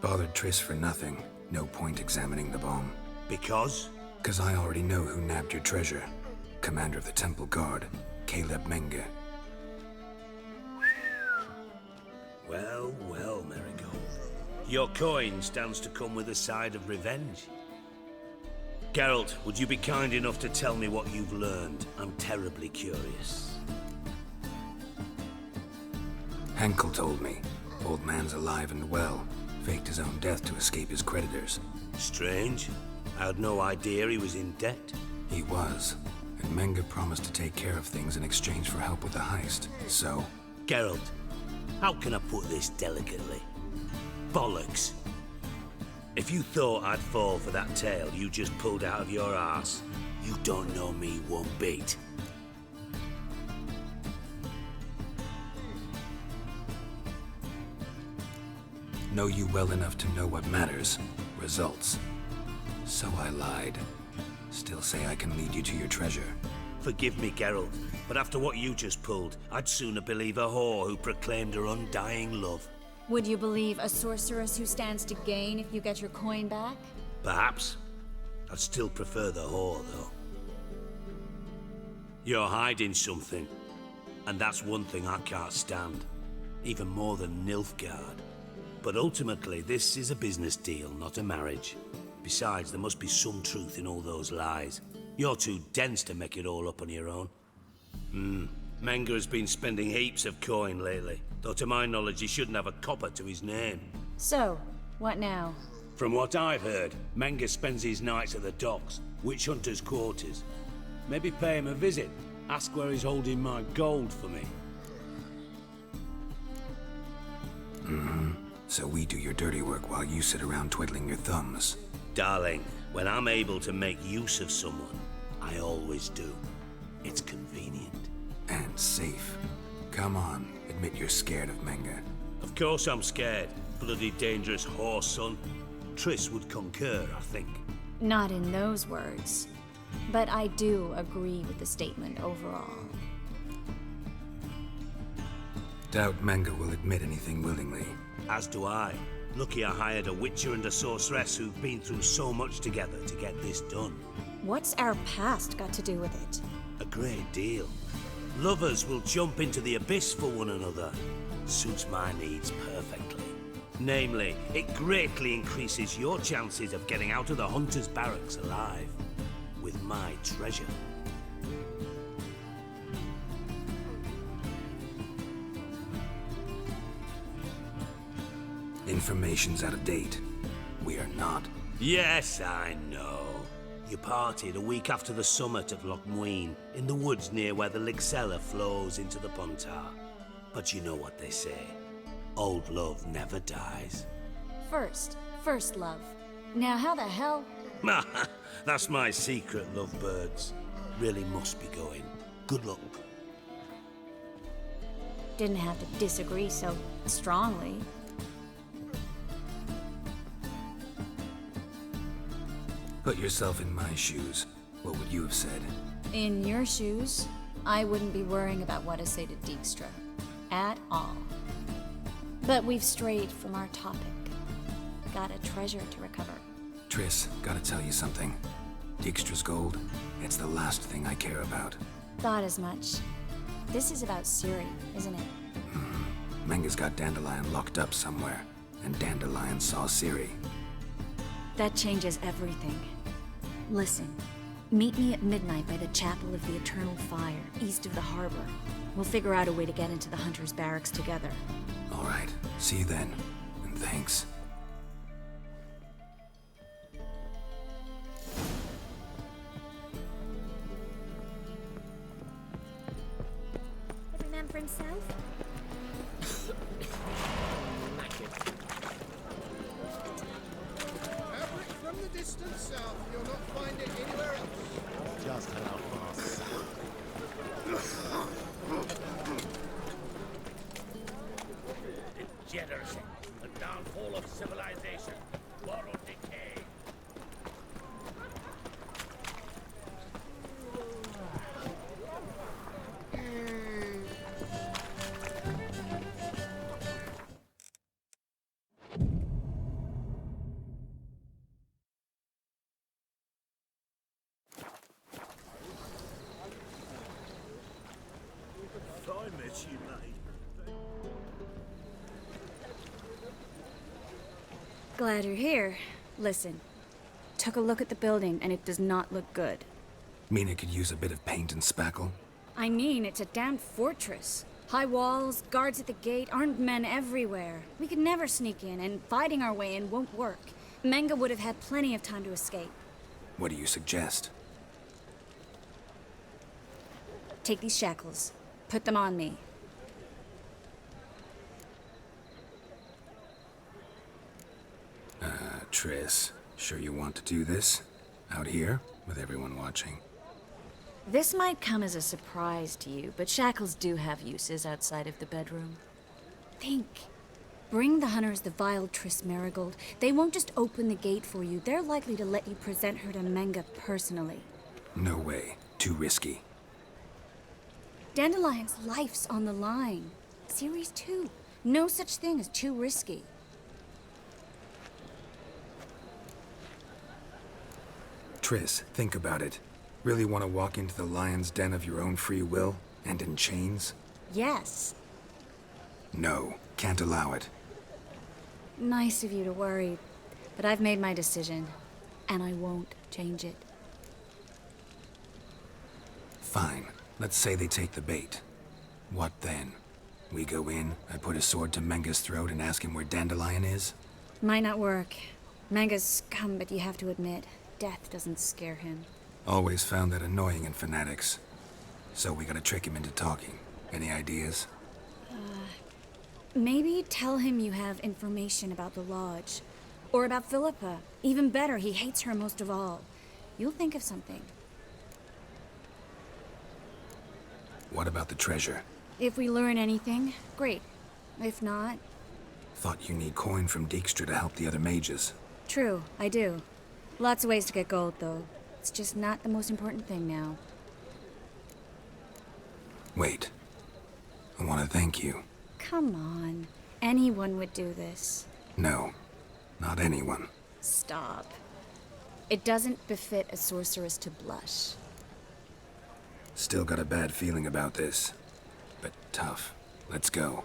Bothered Triss for nothing. No point examining the bomb. Because? 'Cause I already know who nabbed your treasure. Commander of the Temple Guard, Caleb Menge. Well, well, Marigold. Your coin stands to come with a side of revenge. Geralt, would you be kind enough to tell me what you've learned? I'm terribly curious. Henkel told me. Old man's alive and well. Faked his own death to escape his creditors. Strange. I had no idea he was in debt. He was. And Menge promised to take care of things in exchange for help with the heist. So? Geralt, how can I put this delicately? Bollocks. If you thought I'd fall for that tale you just pulled out of your arse, you don't know me one bit. Know you well enough to know what matters. Results. So I lied. Still say I can lead you to your treasure. Forgive me, Geralt, but after what you just pulled, I'd sooner believe a whore who proclaimed her undying love. Would you believe a sorceress who stands to gain if you get your coin back? Perhaps. I'd still prefer the whore, though. You're hiding something, and that's one thing I can't stand. Even more than Nilfgaard. But ultimately, this is a business deal, not a marriage. Besides, there must be some truth in all those lies. You're too dense to make it all up on your own. Menge has been spending heaps of coin lately, though to my knowledge he shouldn't have a copper to his name. So, what now? From what I've heard, Menge spends his nights at the docks, witch hunters' quarters. Maybe pay him a visit, ask where he's holding my gold for me. So we do your dirty work while you sit around twiddling your thumbs. Darling, when I'm able to make use of someone, I always do. It's convenient. And safe. Come on, admit you're scared of Menge. Of course I'm scared. Bloody dangerous whore, son. Triss would concur, I think. Not in those words. But I do agree with the statement overall. Doubt Menge will admit anything willingly. As do I. Lucky I hired a witcher and a sorceress who've been through so much together to get this done. What's our past got to do with it? A great deal. Lovers will jump into the abyss for one another. Suits my needs perfectly. Namely, it greatly increases your chances of getting out of the hunter's barracks alive. With my treasure. Information's out of date. We are not. Yes, I know. You parted a week after the summit at Loch Muin, in the woods near where the Lixella flows into the Pontar. But you know what they say. Old love never dies. First love. Now how the hell? That's my secret, lovebirds. Really must be going. Good luck. Didn't have to disagree so strongly. Put yourself in my shoes. What would you have said? In your shoes, I wouldn't be worrying about what to say to Dijkstra. At all. But we've strayed from our topic. Got a treasure to recover. Triss, gotta tell you something. Dijkstra's gold, it's the last thing I care about. Thought as much. This is about Ciri, isn't it? Menge's got Dandelion locked up somewhere, and Dandelion saw Ciri. That changes everything. Listen, meet me at midnight by the Chapel of the Eternal Fire, east of the harbor. We'll figure out a way to get into the Hunter's Barracks together. All right, see you then, and thanks. Every man for himself? From the distant south, you'll not find it anywhere else. Just how far Degeneracy, the downfall of civilization, moral decay. Fine mess you made. Glad you're here. Listen, took a look at the building and it does not look good. Mina could use a bit of paint and spackle. I mean, it's a damned fortress. High walls, guards at the gate, armed men everywhere. We could never sneak in, and fighting our way in won't work. Menge would have had plenty of time to escape. What do you suggest? Take these shackles. Put them on me. Triss, sure you want to do this? Out here, with everyone watching? This might come as a surprise to you, but shackles do have uses outside of the bedroom. Think. Bring the hunters the vile Triss Marigold. They won't just open the gate for you. They're likely to let you present her to Menge personally. No way. Too risky. Dandelion's life's on the line. Series 2. No such thing as too risky. Triss, think about it. Really want to walk into the lion's den of your own free will, and in chains? Yes. No, can't allow it. Nice of you to worry, but I've made my decision, and I won't change it. Fine. Let's say they take the bait. What then? We go in, I put a sword to Menge's throat and ask him where Dandelion is? Might not work. Menge's scum, but you have to admit, death doesn't scare him. Always found that annoying in fanatics. So we gotta trick him into talking. Any ideas? Maybe tell him you have information about the Lodge. Or about Philippa. Even better, he hates her most of all. You'll think of something. What about the treasure? If we learn anything, great. If not... Thought you need coin from Dijkstra to help the other mages. True, I do. Lots of ways to get gold, though. It's just not the most important thing now. Wait. I want to thank you. Come on. Anyone would do this. No, not anyone. Stop. It doesn't befit a sorceress to blush. Still got a bad feeling about this. But tough. Let's go.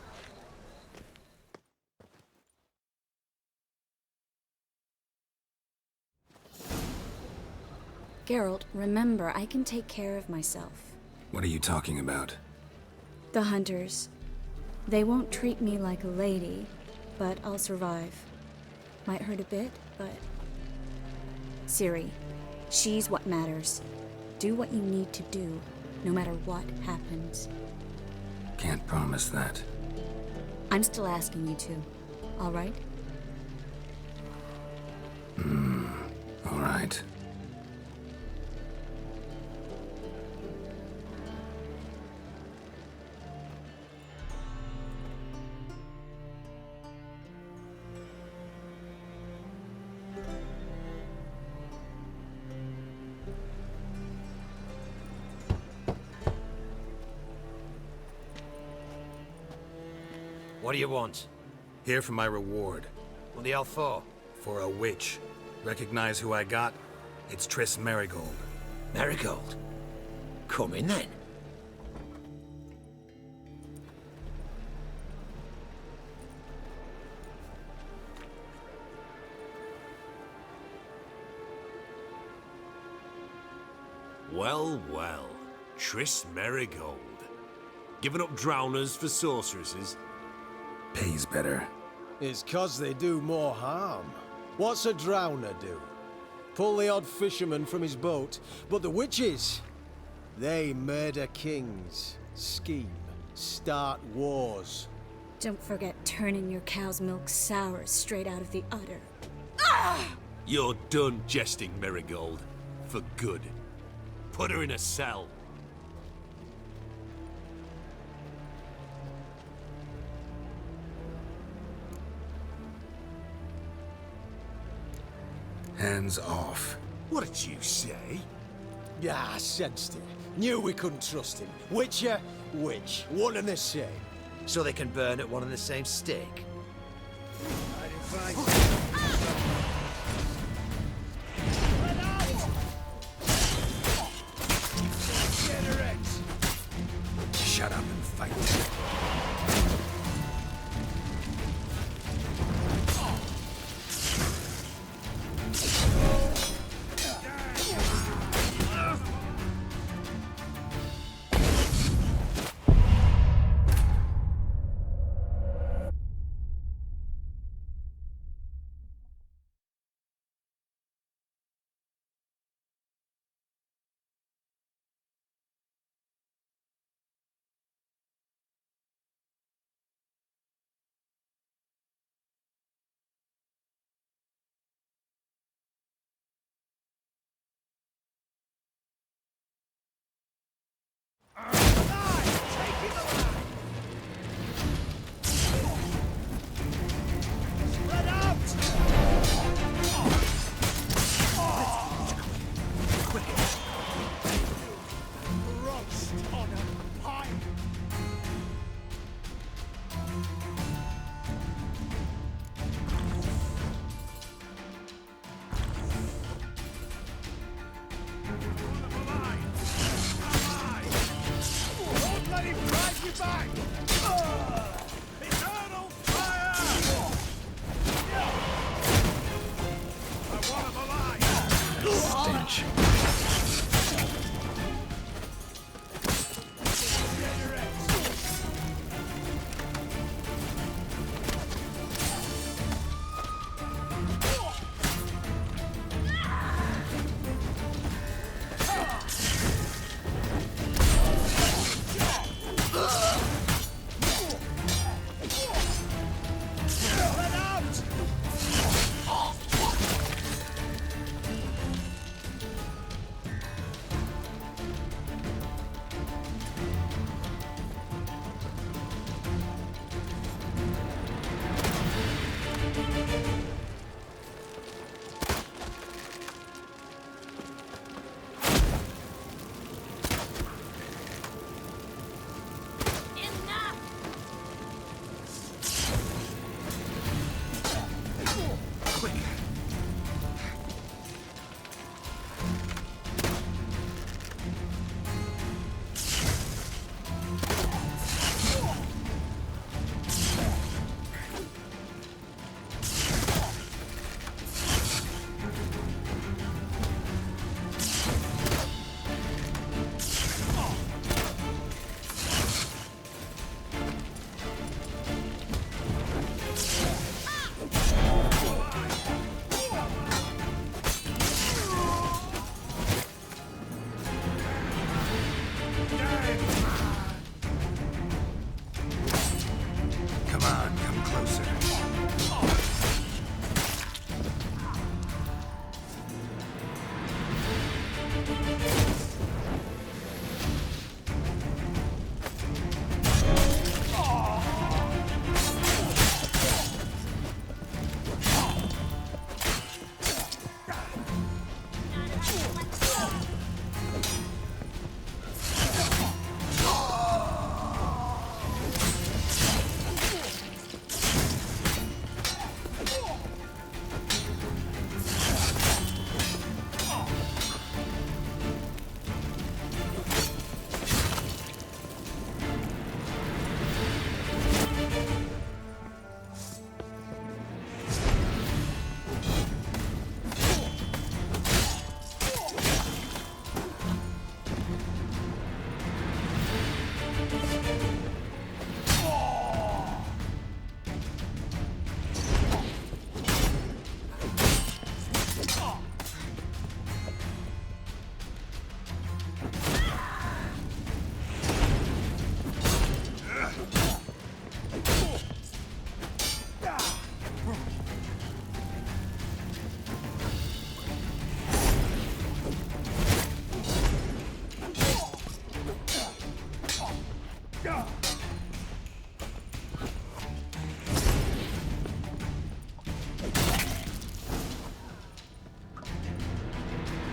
Geralt, remember, I can take care of myself. What are you talking about? The hunters. They won't treat me like a lady, but I'll survive. Might hurt a bit, but... Ciri, she's what matters. Do what you need to do, no matter what happens. Can't promise that. I'm still asking you to, all right? All right. What do you want? Here for my reward. What the hell for? For a witch. Recognize who I got? It's Triss Marigold. Marigold? Come in then. Well, well. Triss Marigold. Giving up drowners for sorceresses? Pays better. It's 'cause they do more harm. What's a drowner do? Pull the odd fisherman from his boat. But the witches, they murder kings, scheme, start wars. Don't forget turning your cow's milk sour straight out of the udder. You're done jesting, Marigold. For good. Put her in a cell. Hands off. What did you say? Yeah, I sensed it. Knew we couldn't trust him. Witcher, witch. One and the same. So they can burn at one and the same stake. Shut up and fight. you back! Eternal fire! I want him alive! Stench.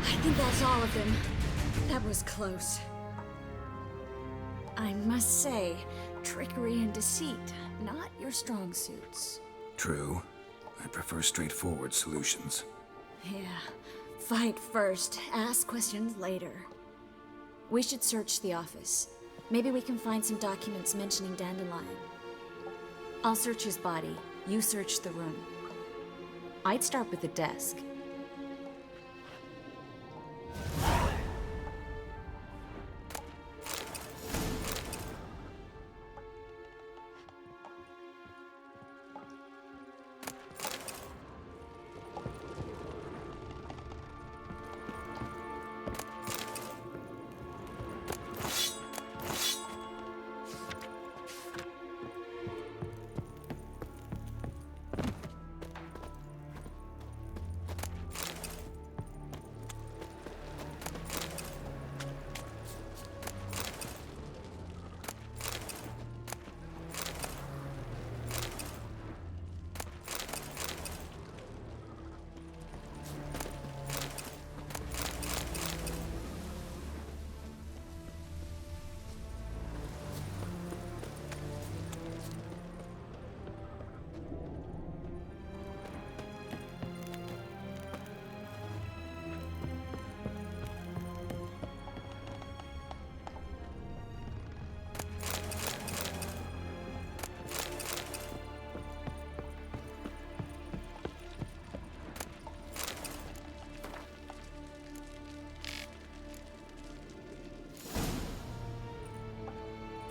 I think that's all of them. That was close. I must say, trickery and deceit, not your strong suits. True. I prefer straightforward solutions. Yeah. Fight first, ask questions later. We should search the office. Maybe we can find some documents mentioning Dandelion. I'll search his body. You search the room. I'd start with the desk.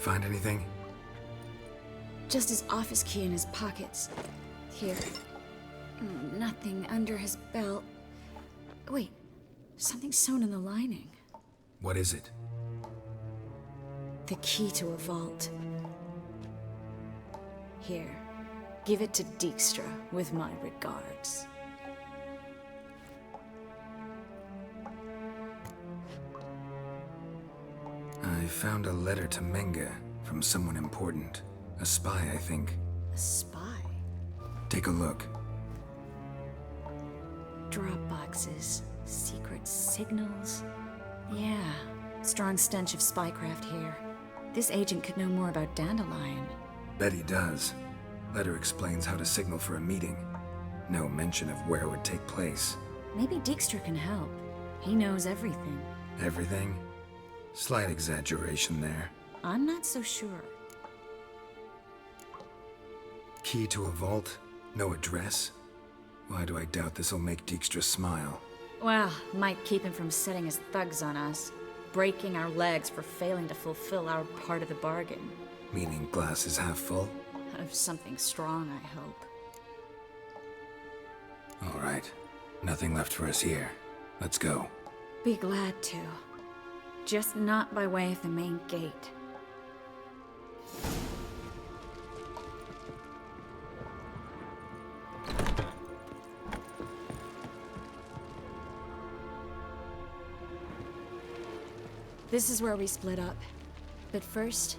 Find anything? Just his office key in his pockets. Here. Nothing under his belt. Wait, something sewn in the lining. What is it? The key to a vault. Here, give it to Dijkstra with my regards. I found a letter to Menge from someone important. A spy, I think. A spy? Take a look. Drop boxes, secret signals. Yeah, strong stench of spycraft here. This agent could know more about Dandelion. Bet he does. Letter explains how to signal for a meeting. No mention of where it would take place. Maybe Dijkstra can help. He knows everything. Everything? Slight exaggeration there. I'm not so sure. Key to a vault? No address? Why do I doubt this'll make Dijkstra smile? Well, might keep him from setting his thugs on us. Breaking our legs for failing to fulfill our part of the bargain. Meaning glass is half full? Of something strong, I hope. All right. Nothing left for us here. Let's go. Be glad to. Just not by way of the main gate. This is where we split up. But first,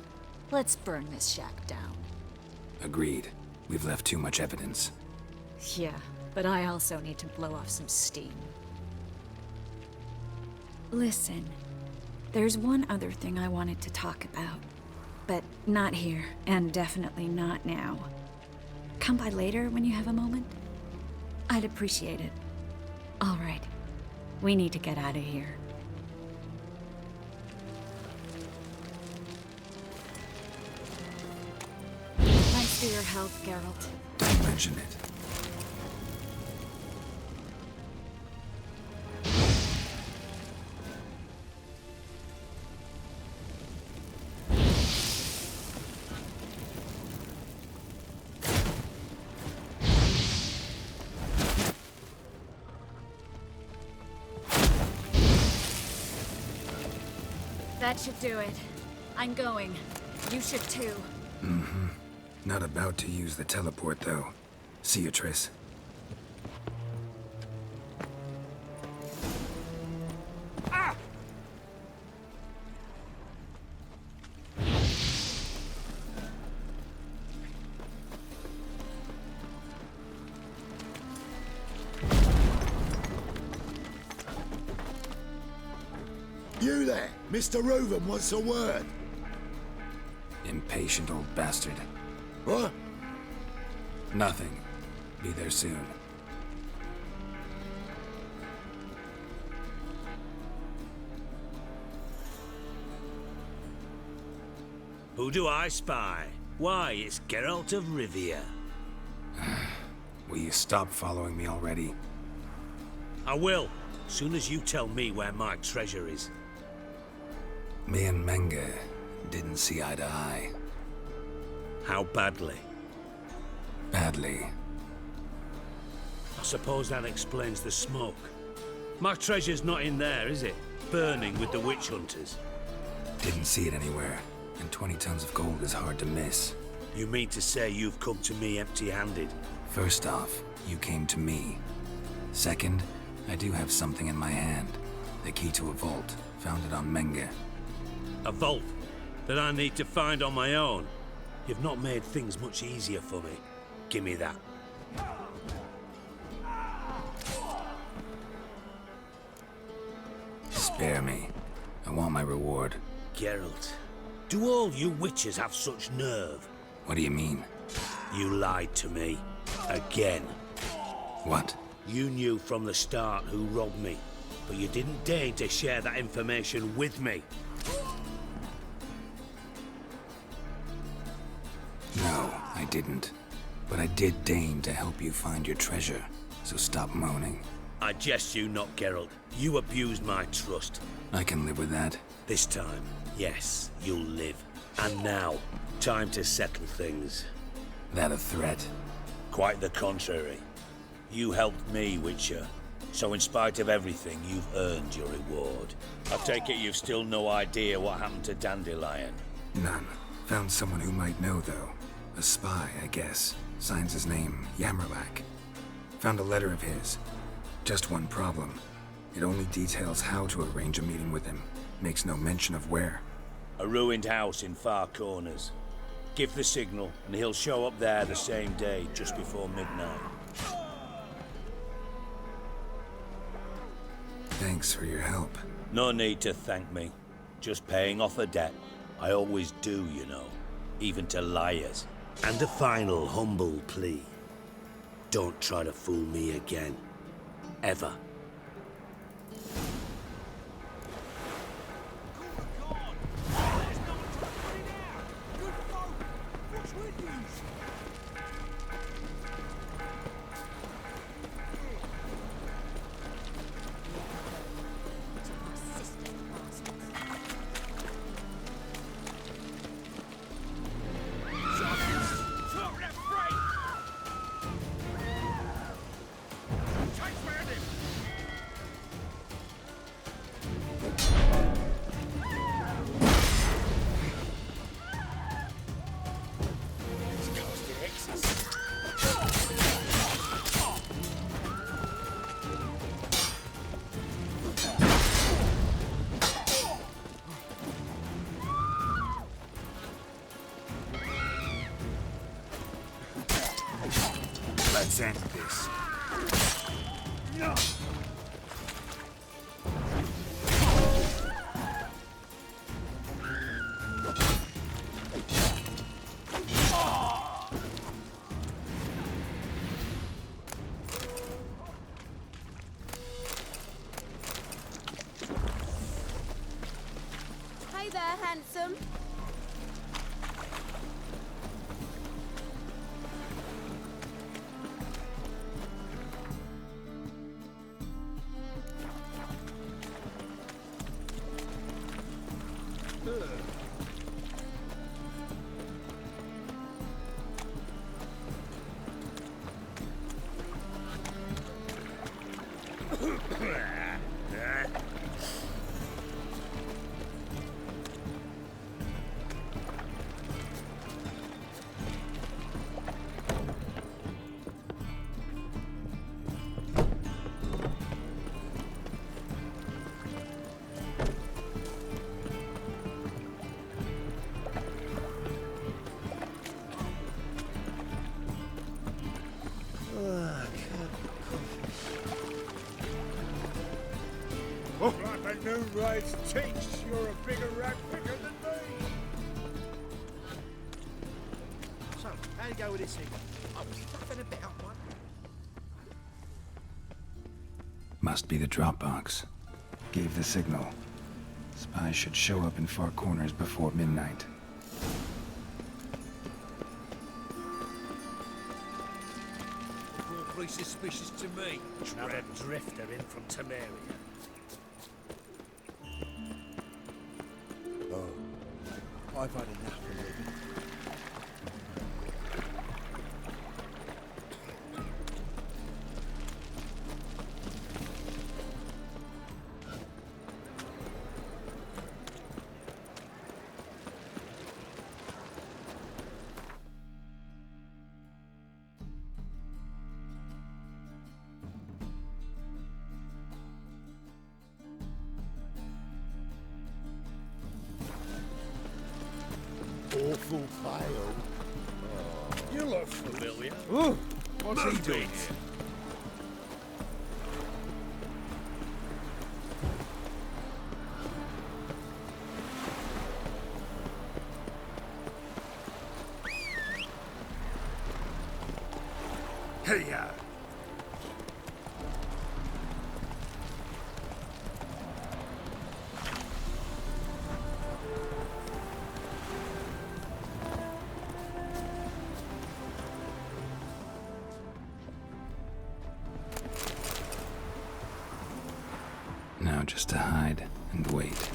let's burn this shack down. Agreed. We've left too much evidence. Yeah, but I also need to blow off some steam. Listen, there's one other thing I wanted to talk about. But not here, and definitely not now. Come by later when you have a moment? I'd appreciate it. All right, we need to get out of here. Thanks for your help, Geralt. Don't mention it. That should do it. I'm going. You should too. Mm-hmm. Not about to use the teleport, though. See you, Triss. Ah! You there! Mr. Reuven wants a word. Impatient old bastard. What? Nothing. Be there soon. Who do I spy? Why, it's Geralt of Rivia. Will you stop following me already? I will, soon as you tell me where my treasure is. Me and Menge didn't see eye to eye. How badly? Badly. I suppose that explains the smoke. My treasure's not in there, is it? Burning with the witch hunters. Didn't see it anywhere, and 20 tons of gold is hard to miss. You mean to say you've come to me empty-handed? First off, you came to me. Second, I do have something in my hand. The key to a vault, found it on Menge. A vault that I need to find on my own? You've not made things much easier for me. Give me that. Spare me. I want my reward. Geralt, do all you witches have such nerve? What do you mean? You lied to me. Again. What? You knew from the start who robbed me, but you didn't deign to share that information with me. No, I didn't. But I did deign to help you find your treasure, so stop moaning. I jest you not, Geralt. You abused my trust. I can live with that. This time, yes, you'll live. And now, time to settle things. That a threat? Quite the contrary. You helped me, Witcher. So in spite of everything, you've earned your reward. I take it you've still no idea what happened to Dandelion? None. Found someone who might know, though. A spy, I guess. Signs his name, Yammerlack. Found a letter of his. Just one problem. It only details how to arrange a meeting with him. Makes no mention of where. A ruined house in Far Corners. Give the signal, and he'll show up there the same day, just before midnight. Thanks for your help. No need to thank me. Just paying off a debt. I always do, you know. Even to liars. And a final humble plea. Don't try to fool me again. Ever. Let's end this. No. Hey there, handsome. Moonrise teach, you're a bigger rat picker than me. So, how do you go with this thing? I was puffing a bit up one. Must be the Dropbox. Gave the signal. Spies should show up in Far Corners before midnight. Awfully suspicious to me. Another drifter in from Temeria. I've had enough of living. Awful fail. Oh. You look familiar. Ooh, what's he doing here? Hey-ya! Now just to hide and wait.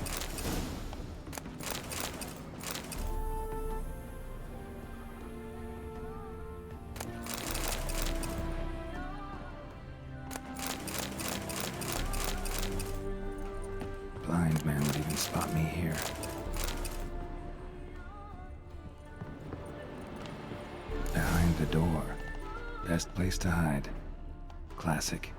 brought me here. Behind the door. Best place to hide. Classic.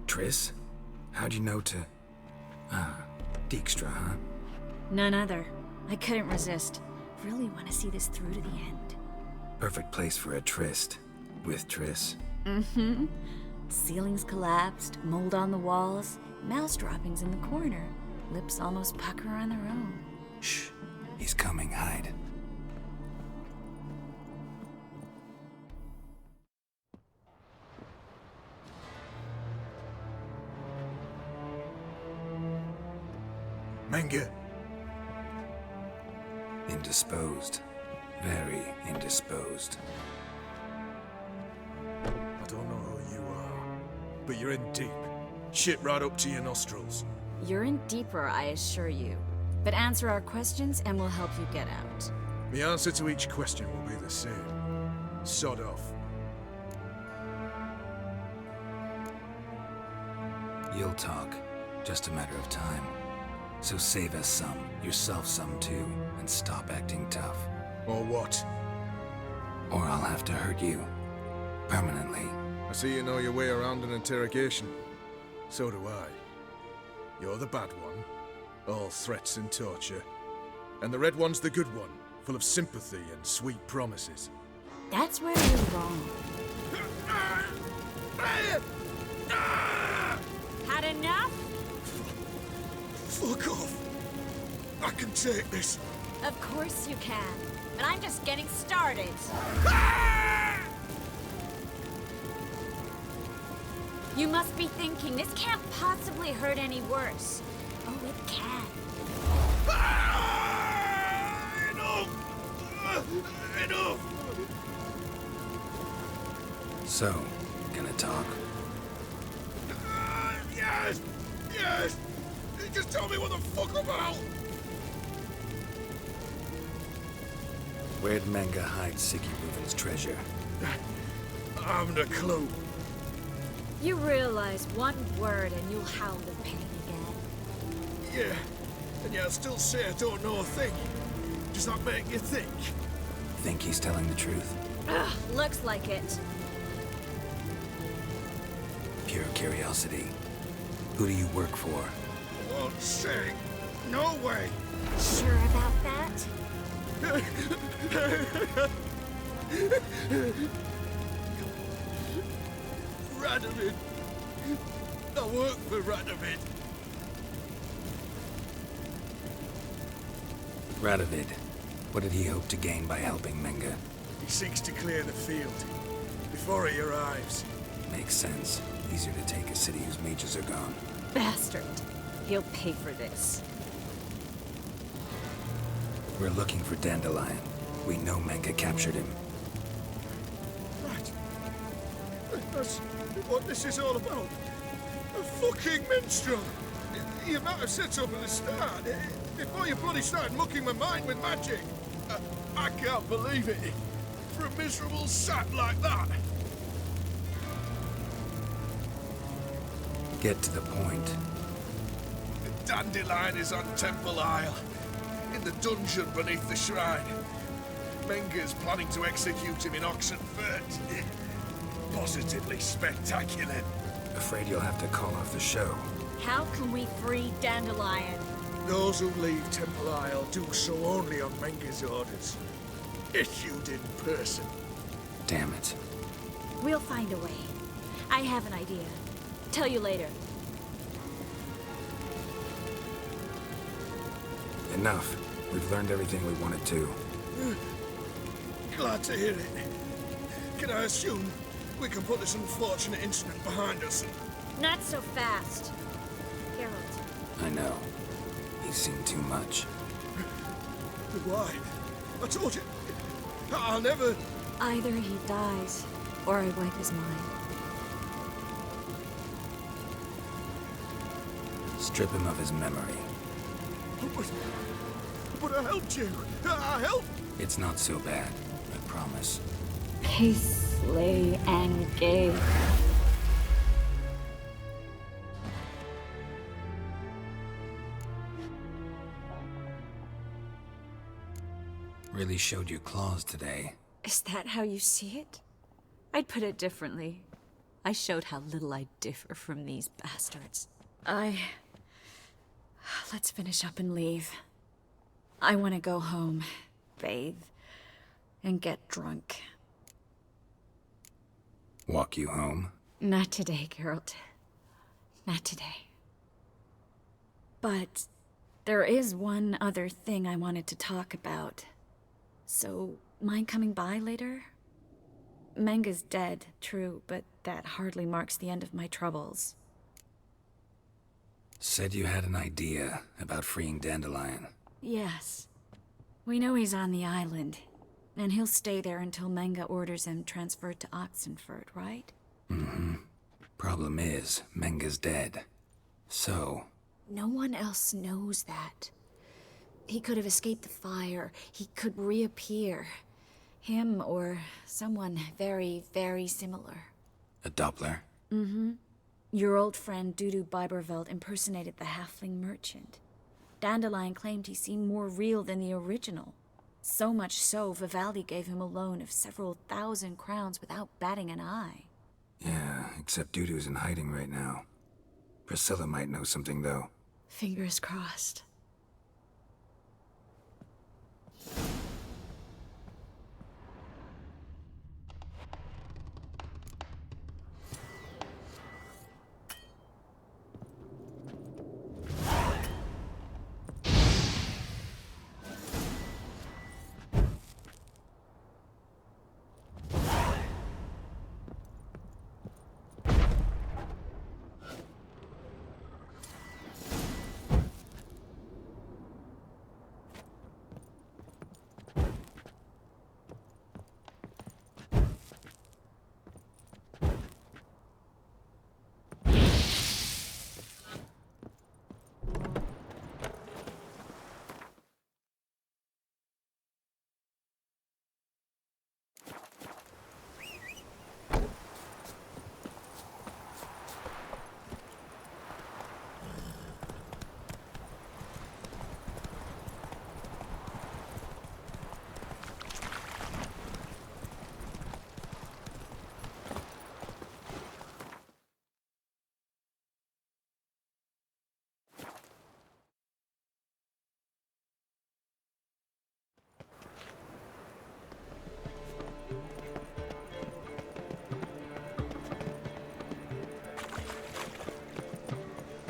Triss? How'd you know to... Dijkstra, huh? None other. I couldn't resist. Really want to see this through to the end. Perfect place for a tryst. With Triss. Mm-hmm. Ceilings collapsed, mold on the walls, mouse droppings in the corner. Lips almost pucker on their own. Shh. He's coming. Hide. Menge. Indisposed. Very indisposed. I don't know who you are, but you're in deep. Shit right up to your nostrils. You're in deeper, I assure you. But answer our questions and we'll help you get out. The answer to each question will be the same. Sod off. You'll talk. Just a matter of time. So save us some, yourself some too, and stop acting tough. Or what? Or I'll have to hurt you. Permanently. I see you know your way around an interrogation. So do I. You're the bad one, all threats and torture. And the red one's the good one, full of sympathy and sweet promises. That's where you're wrong. Had enough? Fuck off! I can take this. Of course you can. But I'm just getting started. You must be thinking, this can't possibly hurt any worse. Oh, it can. Enough! So, gonna talk? Yes! Yes! Just tell me what the fuck about! Where'd Menge hide REUVEN'S treasure? I haven't a clue. You realize one word and you'll howl with pain again. Yeah, and yet I'll still say I don't know a thing. Does that make you think? Think he's telling the truth? Ugh, looks like it. Pure curiosity. Who do you work for? I won't say. No way. Sure about that? Radovid. I work for Radovid. Radovid. What did he hope to gain by helping Menge? He seeks to clear the field before he arrives. Makes sense. Easier to take a city whose mages are gone. Bastard. He'll pay for this. We're looking for Dandelion. We know Menge captured him. Right. That's what this is all about. A fucking minstrel. You might have said so from the start. Before you bloody started mucking my mind with magic. I can't believe it. For a miserable sap like that. Get to the point. The Dandelion is on Temple Isle. In the dungeon beneath the shrine. Menge's planning to execute him in Oxenfurt. Positively spectacular. Afraid you'll have to call off the show. How can we free Dandelion? Those who leave Temple Isle do so only on Menge's orders. Issued in person. Damn it. We'll find a way. I have an idea. Tell you later. Enough. We've learned everything we wanted to. Glad to hear it. Can I assume we can put this unfortunate incident behind us? Not so fast. Geralt, I know. He's seen too much. Why? I told you. I'll never... Either he dies, or I wipe his mind. Strip him of his memory. But I helped you. I helped... It's not so bad, I promise. Peace, slay, and gay. Really showed your claws today. Is that how you see it? I'd put it differently. I showed how little I differ from these bastards. Let's finish up and leave. I want to go home, bathe, and get drunk. Walk you home? Not today, Geralt. Not today. But there is one other thing I wanted to talk about. So, mind coming by later? Menge's dead, true, but that hardly marks the end of my troubles. Said you had an idea about freeing Dandelion. Yes. We know he's on the island, and he'll stay there until Menge orders him transferred to Oxenford, right? Mm-hmm. Problem is, Menge's dead. So... No one else knows that. He could have escaped the fire. He could reappear. Him or someone very, very similar. A Doppler? Mm-hmm. Your old friend Dudu Biberveld impersonated the halfling merchant. Dandelion claimed he seemed more real than the original. So much so, Vivaldi gave him a loan of several thousand crowns without batting an eye. Yeah, except Dudu's in hiding right now. Priscilla might know something, though. Fingers crossed.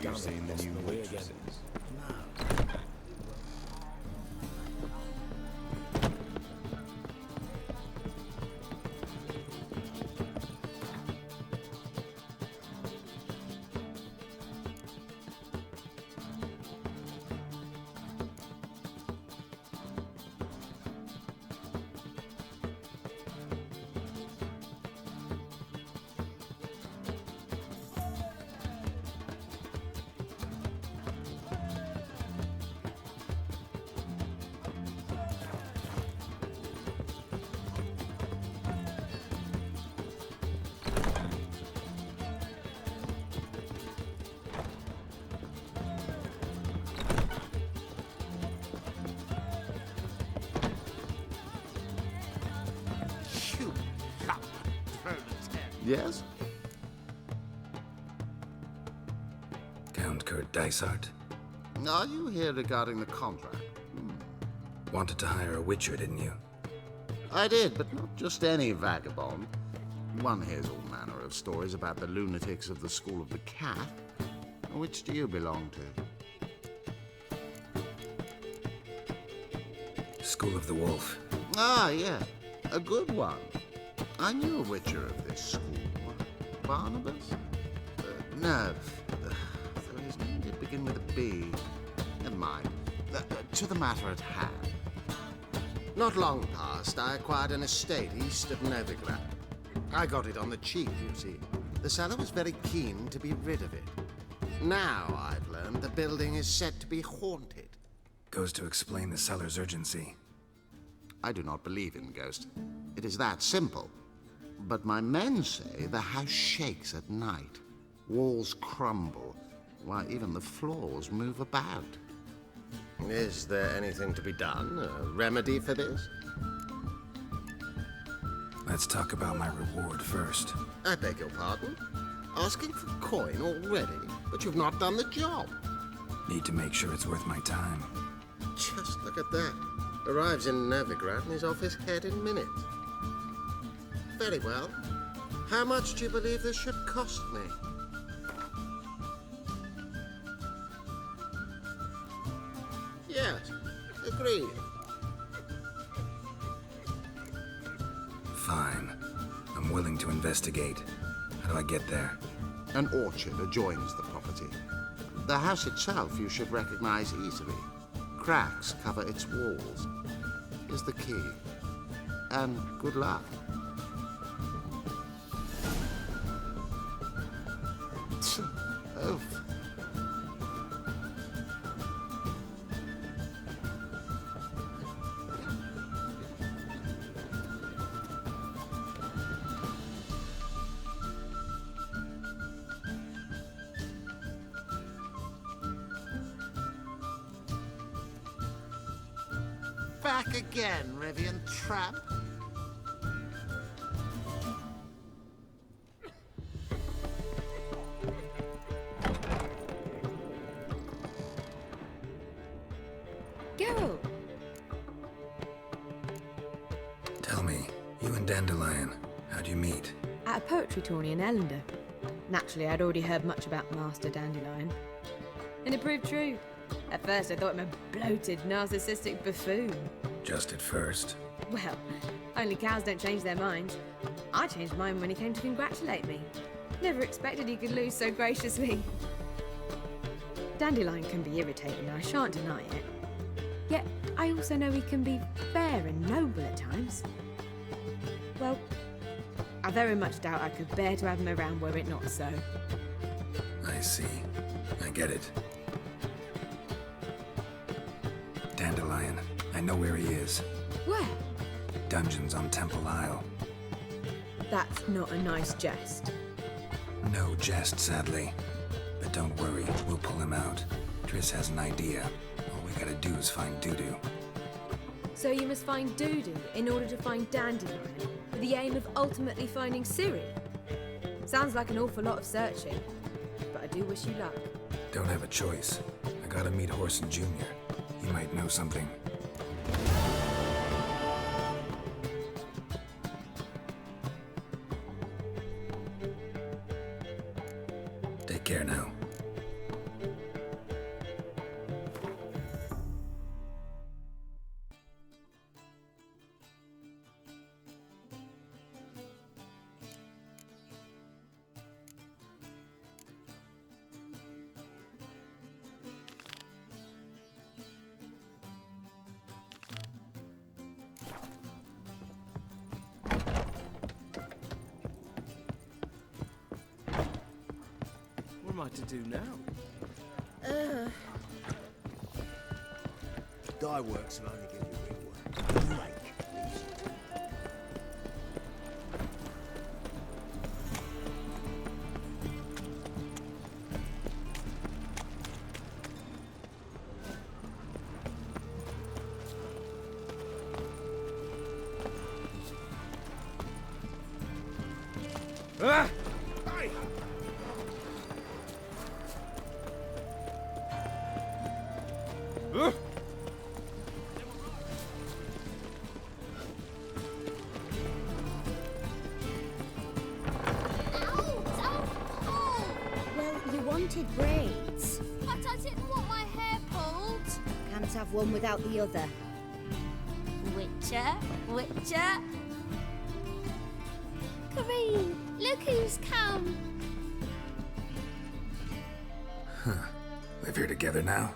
You've seen the new waitresses? Yes? Count Kurt Dysart. Are you here regarding the contract? Wanted to hire a witcher, didn't you? I did, but not just any vagabond. One hears all manner of stories about the lunatics of the School of the Cat. Which do you belong to? School of the Wolf. Ah, yeah. A good one. I knew a witcher of this school. Barnabas? No. Though his name did begin begin with a B. Never mind. To the matter at hand. Not long past, I acquired an estate east of Novigrad. I got it on the cheap, you see. The seller was very keen to be rid of it. Now, I've learned the building is said to be haunted. Goes to explain the seller's urgency. I do not believe in ghosts. It is that simple. But my men say the house shakes at night. Walls crumble. Why, even the floors move about. Is there anything to be done? A remedy for this? Let's talk about my reward first. I beg your pardon? Asking for coin already? But you've not done the job. Need to make sure it's worth my time. Just look at that. Arrives in Novigrad and is off his head in minutes. Very well. How much do you believe this should cost me? Yes, agreed. Fine. I'm willing to investigate. How do I get there? An orchard adjoins the property. The house itself you should recognize easily. Cracks cover its walls. Here's the key. And good luck. Oof. Back again, Rivian Trap. Geralt! Tell me, you and Dandelion, how'd you meet? At a poetry tourney in Ellender. Naturally, I'd already heard much about Master Dandelion. And it proved true. At first, I thought him a bloated, narcissistic buffoon. Just at first. Well, only cows don't change their minds. I changed mine when he came to congratulate me. Never expected he could lose so graciously. Dandelion can be irritating, I shan't deny it. Yet, I also know he can be fair and noble at times. Well, I very much doubt I could bear to have him around were it not so. I see. I get it. Dandelion. I know where he is. Where? Dungeons on Temple Isle. That's not a nice jest. No jest, sadly. But don't worry, we'll pull him out. Triss has an idea. All we gotta do is find Dudu. So you must find Dudu in order to find Dandelion, with the aim of ultimately finding Ciri? Sounds like an awful lot of searching, but I do wish you luck. Don't have a choice. I gotta meet Horson Jr. He might know something. Take care now. What am I to do now? Dye works will only give you real work. Ah! Well, you wanted braids. But I didn't want my hair pulled. Can't have one without the other. Witcher, Witcher. Kareen, look who's come. Huh. live here together now?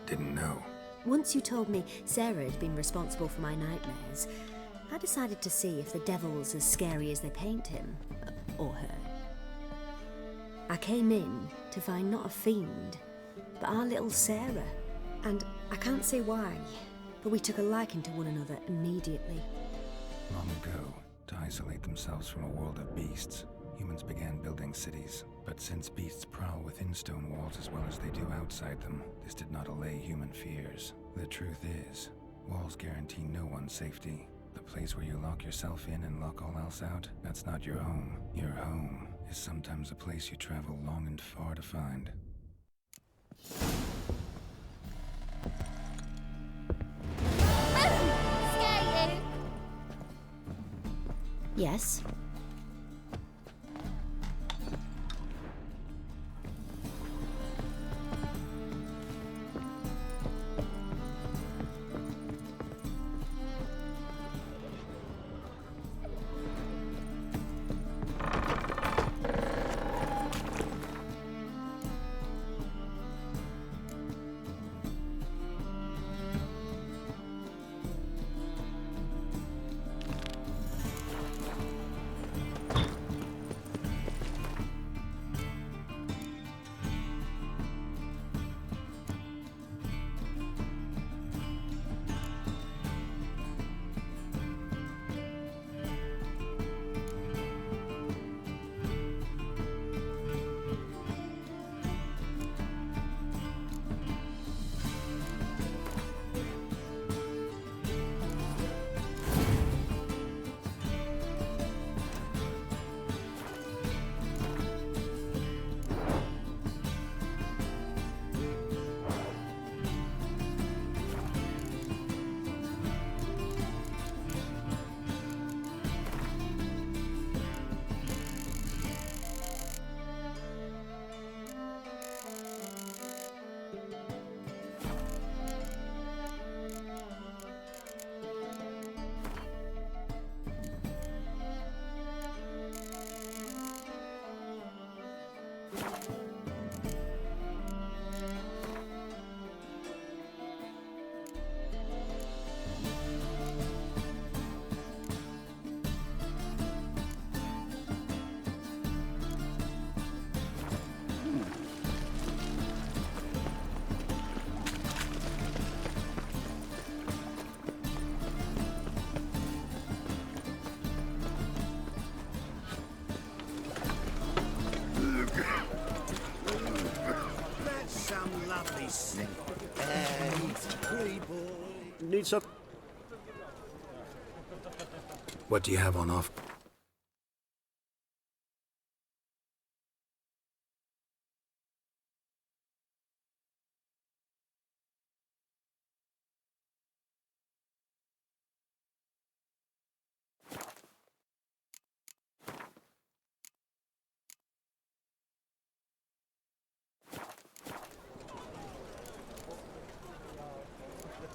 Didn't know. Once you told me Sarah had been responsible for my nightmares, I decided to see if the devil's as scary as they paint him. Or her. I came in to find not a fiend, but our little Sarah. And I can't say why, but we took a liking to one another immediately. Long ago, to isolate themselves from a world of beasts, humans began building cities. But since beasts prowl within stone walls as well as they do outside them, this did not allay human fears. The truth is, walls guarantee no one's safety. The place where you lock yourself in and lock all else out, that's not your home. Your home is sometimes a place you travel long and far to find. Scare you? Yes? Need some. What do you have on offer?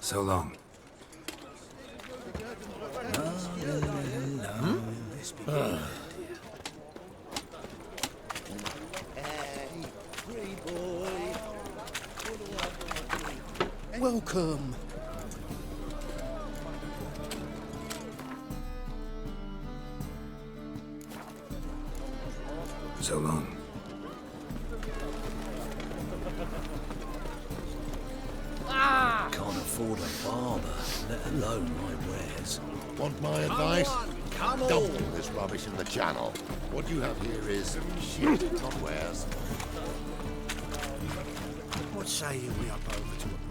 So long. Welcome. So long. Can't afford a barber, let alone my wares. Want my advice? Come on. Dump all this rubbish in the channel. What you have here is shit, not wares. What say you we up over to a